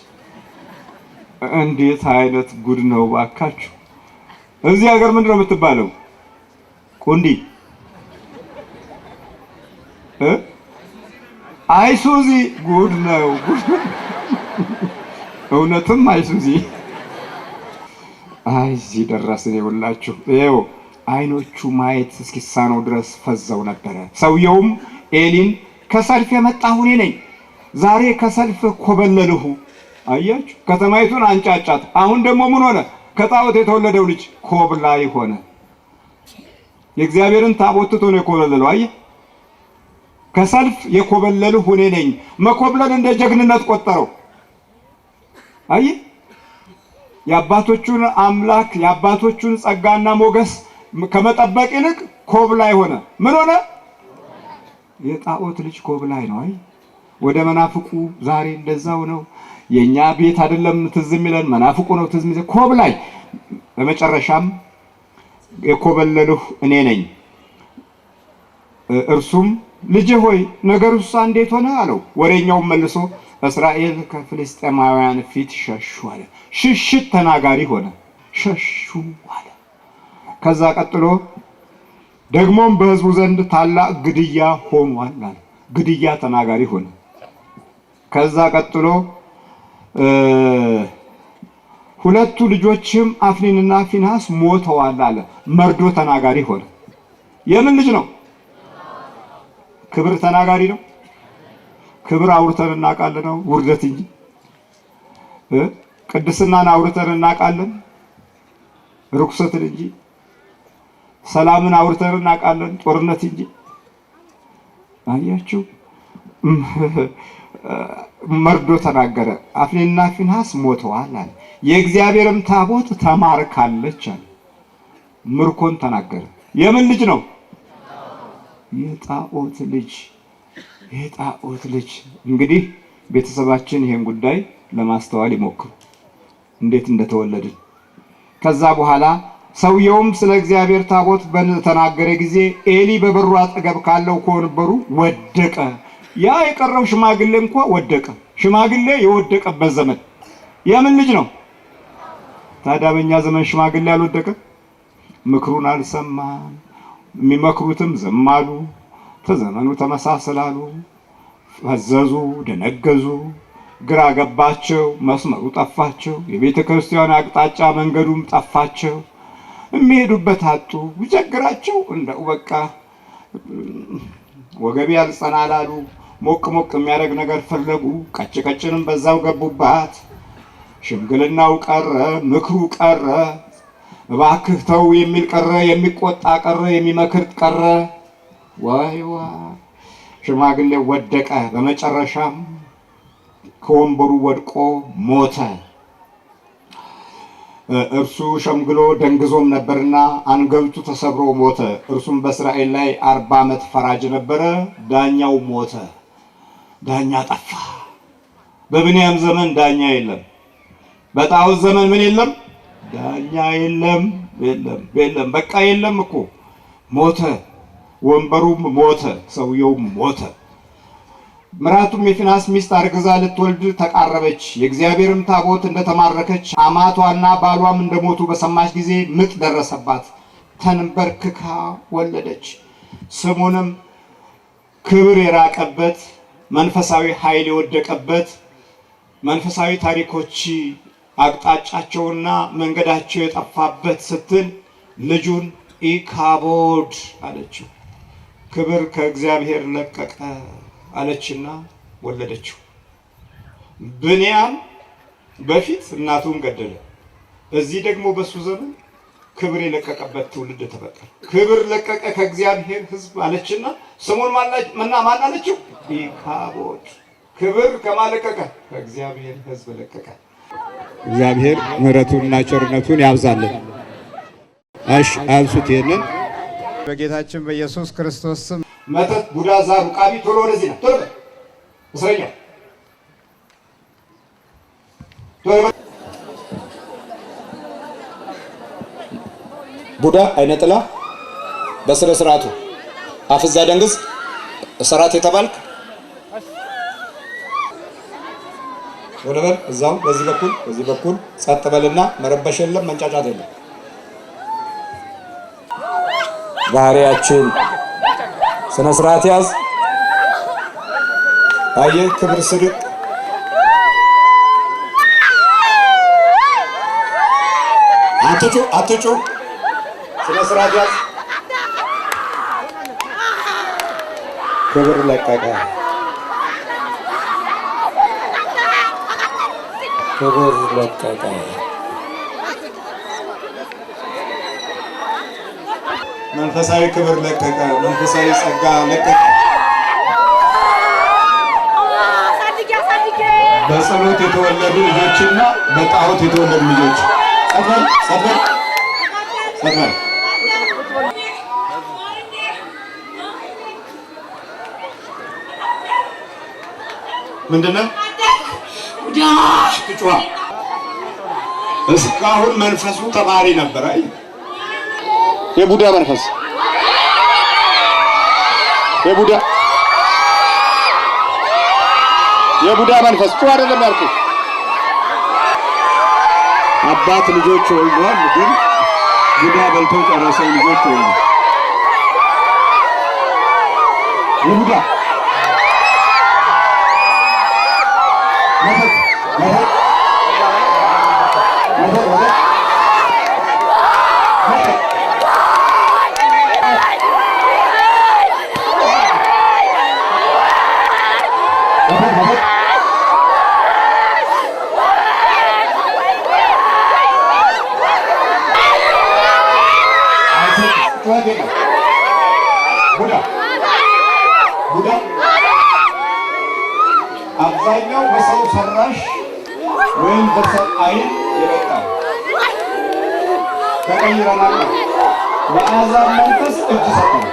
Speaker 1: እንዴት አይነት ጉድ ነው ባካችሁ! እዚህ ሀገር ምንድን ነው የምትባለው? ቁንዲ፣ አይሱዚ። ጉድ ነው እውነትም አይሱዚ። እዚህ ደረስን። ይኸውላችሁ፣ ይኸው አይኖቹ ማየት እስኪሳነው ድረስ ፈዘው ነበረ። ሰውየውም ኤሊን ከሰልፍ የመጣሁ እኔ ነኝ፣ ዛሬ ከሰልፍ ኮበለልሁ። አያችሁ፣ ከተማይቱን አንጫጫት። አሁን ደግሞ ምን ሆነ? ከጣዖት የተወለደው ልጅ ኮብላይ ሆነ። የእግዚአብሔርን ታቦት ትቶ ነው የኮበለለው። አየህ፣ ከሰልፍ የኮበለልሁ እኔ ነኝ። መኮብለል እንደ ጀግንነት ቆጠረው። አየህ፣ የአባቶቹን አምላክ የአባቶቹን ጸጋና ሞገስ ከመጠበቅ ይልቅ ኮብላይ ሆነ። ምን ሆነ? የጣዖት ልጅ ኮብላይ ነው። አይ ወደ መናፍቁ ዛሬ እንደዛው ነው። የኛ ቤት አይደለም ትዝ የሚለን መናፍቁ ነው ትዝ የሚለን ኮብላይ። በመጨረሻም የኮበለልሁ እኔ ነኝ። እርሱም ልጄ ሆይ ነገሩስ እንዴት ሆነ አለው። ወሬኛውም መልሶ እስራኤል ከፍልስጤማውያን ፊት ሸሹ አለ። ሽሽት ተናጋሪ ሆነ። ሸሹ አለ። ከዛ ቀጥሎ ደግሞም በሕዝቡ ዘንድ ታላቅ ግድያ ሆኗል አለ። ግድያ ተናጋሪ ሆነ። ከዛ ቀጥሎ ሁለቱ ልጆችም አፍኒንና ፊንሃስ ሞተዋል አለ። መርዶ ተናጋሪ ሆነ። የምን ልጅ ነው? ክብር ተናጋሪ ነው። ክብር አውርተን እናውቃለን፣ ውርደት እንጂ። ቅድስናን አውርተን እናውቃለን፣ ርኩሰትን እንጂ። ሰላምን አውርተን እናውቃለን፣ ጦርነት እንጂ። አያችሁ፣ መርዶ ተናገረ። አፍኒንና ፊንሃስ ሞተዋል አለ። የእግዚአብሔርም ታቦት ተማርካለች አለ። ምርኮን ተናገረ። የምን ልጅ ነው? የጣዖት ልጅ። የጣዖት ልጅ። እንግዲህ ቤተሰባችን ይሄን ጉዳይ ለማስተዋል ይሞክሩ፣ እንዴት እንደተወለድን። ከዛ በኋላ ሰውየውም ስለ እግዚአብሔር ታቦት በተናገረ ጊዜ ኤሊ በበሩ አጠገብ ካለው ከወንበሩ ወደቀ። ያ የቀረው ሽማግሌ እንኳን ወደቀ። ሽማግሌ የወደቀበት ዘመን የምን ልጅ ነው? ታዲያ በእኛ ዘመን ሽማግሌ አልወደቀ? ምክሩን አልሰማም። የሚመክሩትም ዝም አሉ። ተዘመኑ ተመሳሰላሉ። ፈዘዙ፣ ደነገዙ፣ ግራ ገባቸው፣ መስመሩ ጠፋቸው፣ የቤተ ክርስቲያን አቅጣጫ መንገዱም ጠፋቸው። የሚሄዱበት አጡ። ቢቸግራቸው እንደው በቃ ወገቤ ያልጸናላሉ። ሞቅ ሞቅ የሚያደርግ ነገር ፈለጉ። ቀጭ ቀጭንም በዛው ገቡባት። ሽምግልናው ቀረ፣ ምክሩ ቀረ፣ እባክህ ተው የሚል ቀረ፣ የሚቆጣ ቀረ፣ የሚመክር ቀረ። ዋይ ሽማግሌው ወደቀ። በመጨረሻም ከወንበሩ ወድቆ ሞተ። እርሱ ሸምግሎ ደንግዞም ነበርና አንገቱ ተሰብሮ ሞተ። እርሱም በእስራኤል ላይ 40 ዓመት ፈራጅ ነበረ። ዳኛው ሞተ። ዳኛ ጠፋ። በብንያም ዘመን ዳኛ የለም። በጣዖት ዘመን ምን የለም? ዳኛ የለም። የለም በቃ የለም እኮ ሞተ። ወንበሩም ሞተ፣ ሰውየውም ሞተ። ምራቱም የፊናስ ሚስት አርግዛ ልትወልድ ተቃረበች። የእግዚአብሔርም ታቦት እንደተማረከች አማቷና ባሏም እንደሞቱ በሰማች ጊዜ ምጥ ደረሰባት። ተንበርክካ ወለደች። ስሙንም ክብር የራቀበት፣ መንፈሳዊ ኃይል የወደቀበት፣ መንፈሳዊ ታሪኮች አቅጣጫቸውና መንገዳቸው የጠፋበት ስትል ልጁን ኢካቦድ አለችው። ክብር ከእግዚአብሔር ለቀቀ አለችና ወለደችው። ብንያም በፊት እናቱን ገደለ። እዚህ ደግሞ በሱ ዘመን ክብር የለቀቀበት ትውልድ ተፈጠረ። ክብር ለቀቀ ከእግዚአብሔር ሕዝብ አለችና ስሙን ማን አለችው? ኢካቦድ። ክብር ከማለቀቀ ከእግዚአብሔር ሕዝብ ለቀቀ። እግዚአብሔር ምሕረቱንና ቸርነቱን ያብዛልን። እሺ አንሱት። ይሄንን በጌታችን በኢየሱስ ክርስቶስ ስም መተት፣ ቡዳ፣ ዛር፣ ቃቢ ቶሎ ወደዚህ ነው። ቶሎ እስረኛው ቡዳ አይነ ጥላ በስነ ስርዓቱ አፍዛ ደንግዝ እስራት የተባልክ ወደ በር እዛው በዚህ በኩል ጸጥ በልና መረበሽ የለም መንጫጫት የለም። ባህሪያችን ስነ ስርዓት ያዝ። አየህ ክብር ስድቅ አትጩ ስነ ስርዓት ያዝ። ክብር ለቀቀ። ክብር ለቀቀ። መንፈሳዊ ክብር ለቀቀ። መንፈሳዊ ጸጋ ለቀቀ። በጸሎት የተወለዱ ልጆችና በጣዖት የተወለዱ ልጆች ሰፈር ምንድነው? ጩኸ እስካሁን መንፈሱ ተማሪ ነበረ። የቡዳ መንፈስ የቡዳ መንፈስ ጩኸ አይደለም ያልኩት። አባት ልጆች ወልዷል፣ ግን ቡዳ በልቶ ጨረሰው ልጆች ወልዷል። የቡዳ ቡዳ አብዛኛው በሰው ሰራሽ ወይም በሰው አይን ይረቃል። ተቀይረናል። ለአሕዛብ መንፈስ እጅ ሰጠን።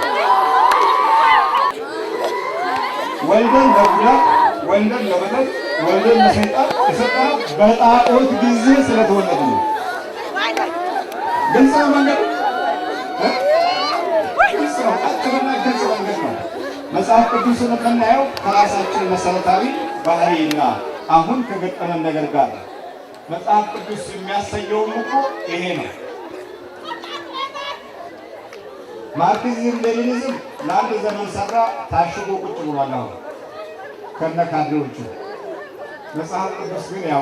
Speaker 1: ወልደን ለቡዳ፣ ወልደን ለመተት፣ ወልደን ለሰይጣን የሰጠነው በጣዖት ጊዜ ስለተወለደ ነው። ግልጽ ነው መንገዱ። መጽሐፍ ቅዱስን የምናየው ከራሳችን መሰረታዊ ባህሪና አሁን ከገጠመን ነገር ጋር መጽሐፍ ቅዱስ የሚያሰየውም እኮ ይሄ ነው። ማርክሲዝም ሌኒኒዝም ለአንድ ዘመን ሰራ፣ ታሽጎ ቁጭ ብሏል አሁን ከነ ካድሬዎቹ። መጽሐፍ ቅዱስ ግን ያው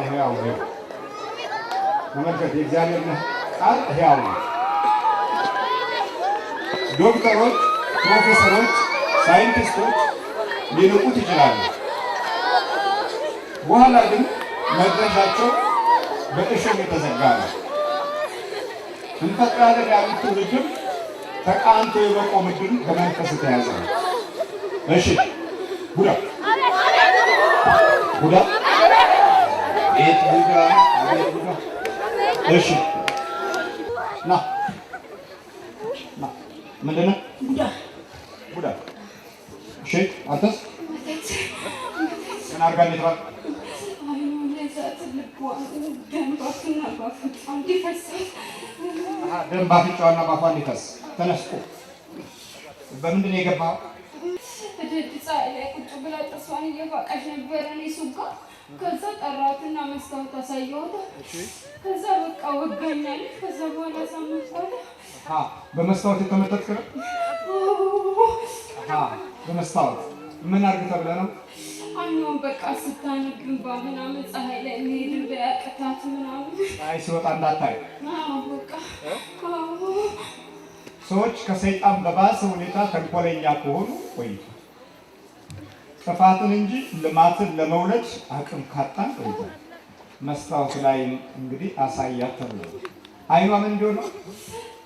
Speaker 1: ተመልከት፣ የእግዚአብሔር ቃል ያው ነው። ዶክተሮች፣ ፕሮፌሰሮች፣ ሳይንቲስቶች ሊልቁት ይችላሉ። በኋላ ግን መድረሻቸው በእሾህ የተዘጋ ነው። እንፈጥራለን ያሉት ትውልድም ተቃንቶ የመቆም ዕድል በመንፈስ የተያዘ ነው። እሺ ቡዳ ቡዳ ቤት ቡዳ ቤት ቡዳ እሺ ና ና ምንድን ነው ቡዳ ቡዳ እሺ አንተስ ምን አድርጋ እንዴት ባል ደም ባፍንጫዋና ባፏ እንዲፈስ ተነስቶ በምንድን ነው የገባኸው?
Speaker 3: ፀሐይ ላይ ቁጭ ብላ ጥርሷን እየፋቀች ነበረ። እኔ እሱ ጋር ከዛ ጠራትና መስታወት አሳየኋት። ከዛ በቃ ወጋኛለች። ከዛ በኋላ ሳምንት
Speaker 1: በመስታወት የተመተትክ ነው? በመስታወት ምን አድርግ ተብለህ ነው?
Speaker 3: አሁን በቃ ስታነግባ ምናምን ፀሐይ ላይ መሄድ በያቅታት ምናምን
Speaker 1: ፀሐይ ሲወጣ እንዳታይ
Speaker 3: በቃ
Speaker 1: ሰዎች ከሰይጣን በባሰ ሁኔታ ተንኮለኛ ከሆኑ ቆይቷል። ጥፋትን እንጂ ልማትን ለመውለድ አቅም ካጣን ቆይቷል። መስታወት ላይ እንግዲህ አሳያት ተብሎ አይኗ ምን እንደሆነ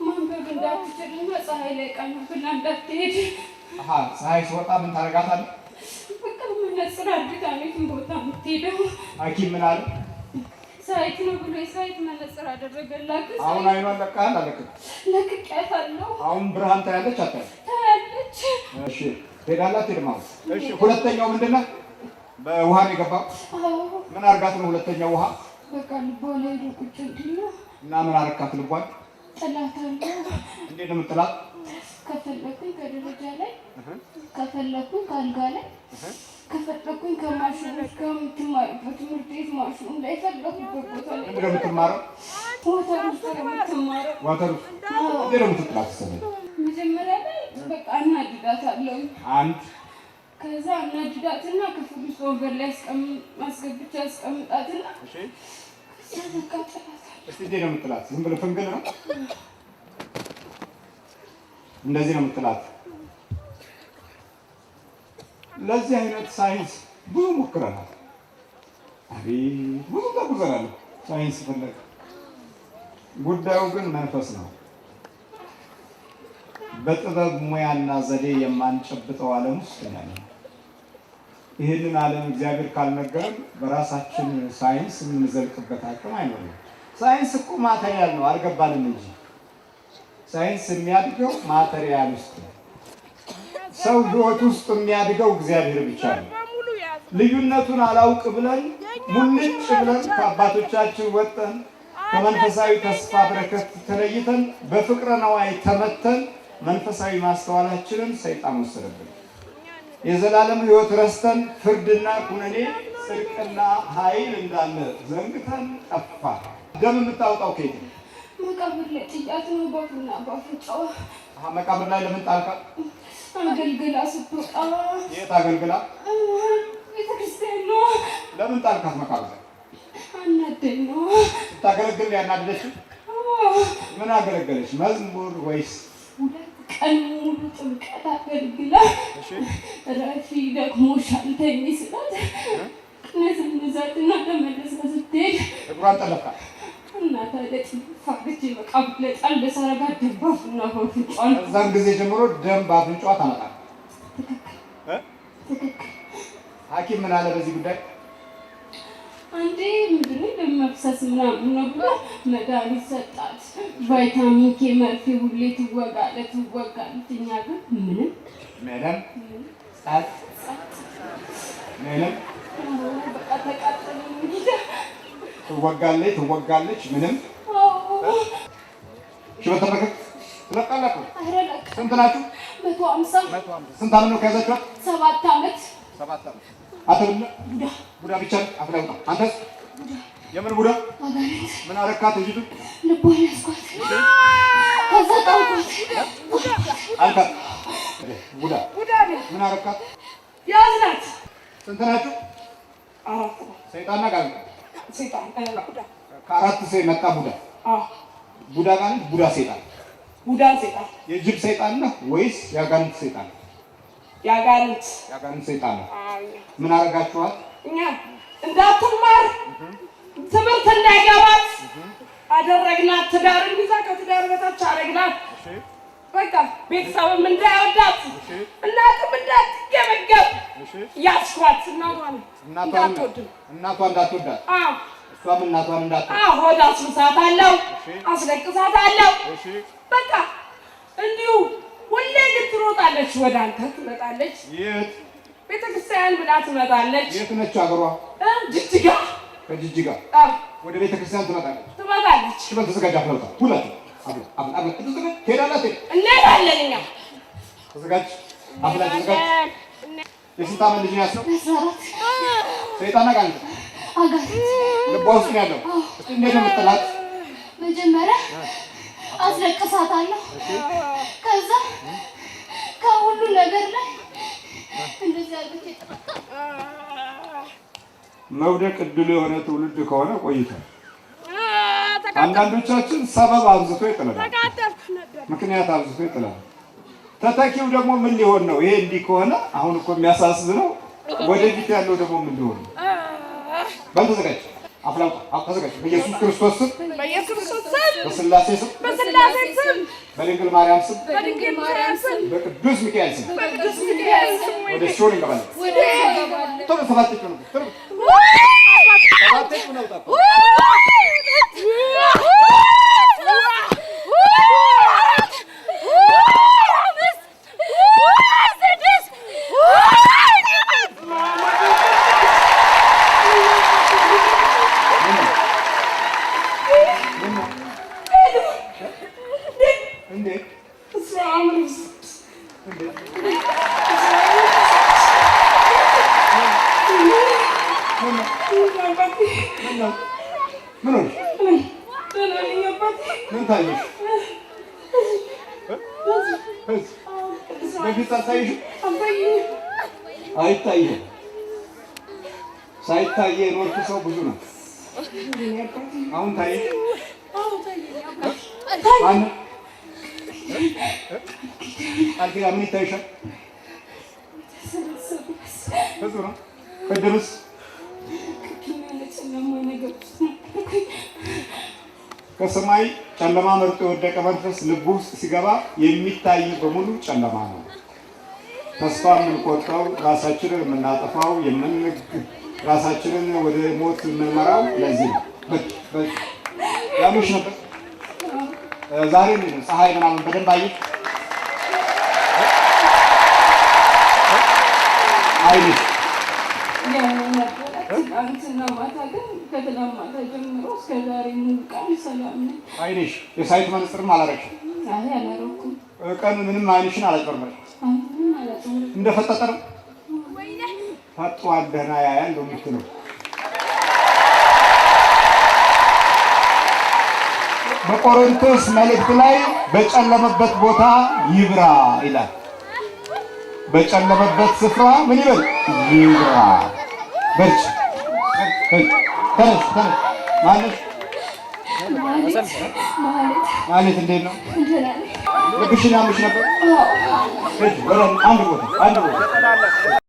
Speaker 3: ማንበብ እንዳትችልና ፀሐይ ላይ ቀን ብላ እንዳትሄድ
Speaker 1: ፀሐይ ሲወጣ ምን ታደርጋታለህ?
Speaker 3: በቃ መነጽር አድርጋ ነው ቦታ የምትሄደው።
Speaker 1: ሐኪም ምን አለ?
Speaker 3: ሳይት ነው ብሎ የሳይት መነጽር አደረገላት።
Speaker 1: አሁን አይኗን ለቃል አለቅም
Speaker 3: ለቅቄያታለሁ።
Speaker 1: አሁን ብርሃን ታያለች አታያለች?
Speaker 3: ታያለች።
Speaker 1: እሺ ሄዳላት ሄድማው። እሺ ሁለተኛው ምንድነው? በውሃ ነው የገባው። ምን አርጋት ነው ሁለተኛው ውሃ?
Speaker 3: በቃ ልቧ ላይ ሄዶ ቁጭ እንዲል
Speaker 1: እና ምን አረካት? ልቧን
Speaker 3: ጥላታለሁ።
Speaker 1: እንዴት ነው የምትላት?
Speaker 3: ከፈለኩኝ ከደረጃ ላይ ከፈለኩኝ ከአልጋ ላይ ከፈለኩኝ ከማሽኖች ጋር የምትማርበት ትምህርት ቤት ማሽኑ ላይ ፈለኩበት ቦታ ላይ
Speaker 1: ምንድን ነው የምትማረው?
Speaker 3: ዋተር ውስጥ ነው የምትማረው።
Speaker 1: ዋተር ውስጥ እንዴት ነው የምትጥላት?
Speaker 3: መጀመሪያ ላይ በቃ እናድዳታለሁ።
Speaker 1: አንድ
Speaker 3: ከዛ እናድዳትና ክፍል ውስጥ ወንበር ላይ ማስገብቻ አስቀምጣትና ከዛ በቃ ጥላታለሁ።
Speaker 1: እስቲ እንዴት ነው የምትላት? ዝም ብሎ ፍንግል ነው? እንደዚህ ነው የምትላት? ለዚህ አይነት ሳይንስ ብዙ ሞክረናል። አቤት ብዙ ተጉዘናል። ሳይንስ ፈለግ ጉዳዩ ግን መንፈስ ነው። በጥበብ ሙያና ዘዴ የማንጨብጠው ዓለም ውስጥ ያለ ይህንን ዓለም እግዚአብሔር ካልነገረን በራሳችን ሳይንስ የምንዘልቅበት አቅም አይኖርም። ሳይንስ እኮ ማቴሪያል ነው፣ አልገባንም እንጂ ሳይንስ የሚያድገው ማቴሪያል ውስጥ ነው። ሰው ሕይወት ውስጥ የሚያድገው እግዚአብሔር ብቻ ነው። ልዩነቱን አላውቅ ብለን ሙልጭ ብለን ከአባቶቻችን ወጠን ከመንፈሳዊ ተስፋ በረከት ተለይተን በፍቅረ ነዋይ ተመተን መንፈሳዊ ማስተዋላችንን ሰይጣን ወሰደብን። የዘላለም ሕይወት ረስተን ፍርድና ኩነኔ ጽድቅና ኃይል እንዳለ ዘንግተን ጠፋ። ደም የምታወጣው ከየት ነው?
Speaker 3: መቃብር ላይ ጥያት ነው። ባፉና ባፍንጫዋ
Speaker 1: መቃብር ላይ ለምን ጣልቃት?
Speaker 3: አገልግላ ስትወጣ።
Speaker 1: የት አገልግላ?
Speaker 3: ቤተክርስቲያን ነው።
Speaker 1: ለምን ጣልቃት መቃብር ላይ?
Speaker 3: አናደኝ ነው።
Speaker 1: ስታገለግል ያናደደችው? ምን አገለገለች? መዝሙር ወይስ?
Speaker 3: 2 ቀን ሙሉ ጥምቀት አገልግላ ረፊ ደክሞሻል ተኝ ስላት ነዝነዛትና ተመለስና ስትሄድ
Speaker 1: እግሯን ጠለፋት
Speaker 3: እና ታዲያ ፋቅቼ መቃብር ላይ ጣል በሳረጋ ደባፉና ባፍንጫዋ።
Speaker 1: ከዛን ጊዜ ጀምሮ ደም ባፍንጫዋ ታመጣል።
Speaker 3: ትክክል።
Speaker 1: ሐኪም ምን አለ በዚህ ጉዳይ?
Speaker 3: አንዴ ምንድን ነው ደም መፍሰስ ምናምን ነው ብሎ መድኃኒት ሰጣት። ቫይታሚን ኬ መርፌ ሁሌ ትወጋለች። እኛ ግን ምንም ጸጥ በቃ ተቃጠልን።
Speaker 1: ትወጋለች ምንም። እሺ በተረከ ትለቃላችሁ? ስንት ናችሁ?
Speaker 3: 150።
Speaker 1: ስንት ዓመት ነው ከያዛችኋት?
Speaker 3: 7 ዓመት።
Speaker 1: 7 ዓመት። አትብለ ቡዳ ብቻ አፍላውጣ። አንተስ የምን ቡዳ? ምን አረካት? ልጅቱ
Speaker 3: ልቦና ያስኳት። ከዛ ጣውቁት
Speaker 1: አልካት። ቡዳ ምን አረካት?
Speaker 3: ያዝናት።
Speaker 1: ስንት ናችሁ?
Speaker 3: 4።
Speaker 1: ሰይጣንና ጋር
Speaker 3: ሰይጣን
Speaker 1: ከአራት ሰው የመጣ ቡዳ። ቡዳ ማለት ቡዳ ሰይጣን።
Speaker 3: ቡዳ ሰይጣን
Speaker 1: የጅብ ሰይጣን ነው ወይስ የአጋንንት ሰይጣን?
Speaker 3: የአጋንንት
Speaker 1: ሰይጣን ነው። ምን አደረጋችኋት?
Speaker 3: እኛ እንዳትማር ትምህርት እንዳይገባት
Speaker 4: አደረግናት። ትዳርን ይዛ ከትዳር በታች አደረግናት። በቃ ቤተሰብም እንዳይወዳት እናትም እንዳትገበገብ ያስኳት። እናቷን
Speaker 1: እንዳትወዳት እሷም እናቷን እንዳትወዳት
Speaker 4: ሆድ አስብሳታለሁ፣ አስለቅሳታለሁ። በቃ እንዲሁ ሁሌ ግን ትሮጣለች፣ ወደ አንተ ትመጣለች።
Speaker 1: የት
Speaker 4: ቤተክርስቲያን ብላ ትመጣለች።
Speaker 1: የት ነች አገሯ?
Speaker 4: ጅጅጋ።
Speaker 1: ከጅጅጋ ወደ ቤተክርስቲያን
Speaker 4: ትመጣለች።
Speaker 1: ሽበል ተዘጋጅ። አፍለውታ ሁለት
Speaker 4: እንሄዳለን እኛ።
Speaker 1: ተዘጋጅ። አፍላ ተዘጋጅ። የስንት ዓመት ልጅ ነው ያለው? ሰይጣን አጋንንት ልቧ ውስጥ ነው ያለው። እስኪ እንዴት ነው የምትጥላት?
Speaker 3: መጀመሪያ አስለቅሳታለሁ። ከዛ ከሁሉ ነገር ላይ እንደዚህ አድርጌ
Speaker 1: መውደቅ እድሉ የሆነ ትውልድ ከሆነ ቆይቷል። አንዳንዶቻችን ሰበብ አብዝቶ ይጥለናል፣ ምክንያት አብዝቶ ይጥለናል። ተተኪው ደግሞ ምን ሊሆን ነው? ይሄ እንዲህ ከሆነ አሁን እኮ የሚያሳዝነው ወደፊት ያለው ደግሞ ምን ሊሆን ነው? በል ተዘጋጅ፣ አፍላውጣ ተዘጋጅ። በኢየሱስ ክርስቶስ ስም፣ በስላሴ ስም፣ በድንግል ማርያም ስም፣ በቅዱስ ሚካኤል ስም ወደ ሲኦል እንገባለን። ቶሎ ሰባት ነው አይታየም። ሳይታየ የኖርኩ ሰው ብዙ ነው። አሁን ታየ። ቃል ምን ይታይሻል? ብዙ ነው። ቅድምስ ከሰማይ ጨለማ መርጦ የወደቀ መንፈስ ልብ ውስጥ ሲገባ የሚታይ በሙሉ ጨለማ ነው። ተስፋ የምንቆርጠው ራሳችንን የምናጠፋው ራሳችንን ወደ ሞት የምንመራው ለዚህ ነው። ያሉሽ ነበር ዛሬ ፀሐይ ምናምን በደንብ አየሽ? አይልሽ
Speaker 3: ትናንትና ማታ ግን ከትናንት ማታ ጀምሮ እስከ ዛሬ ሙሉ ቀን ሰላም ነኝ።
Speaker 1: አይልሽ የሳይት መነጽርም አላረግሽም?
Speaker 3: አይ አላረኩም።
Speaker 1: ቀን ምንም አይንሽን አላጭበርበርም? እንደፈጠጠ ነው ፈጧል። ደህና ያያል ነው የምትለው። በቆሮንቶስ መልእክት ላይ በጨለመበት ቦታ ይብራ ይላል። በጨለመበት ስፍራ ምን ይበል? ይብራ። በርቺ፣ ተነሽ። ማለት እንዴት ነው? ልብሽን ያምሽ ነበር? አንድ ቦታ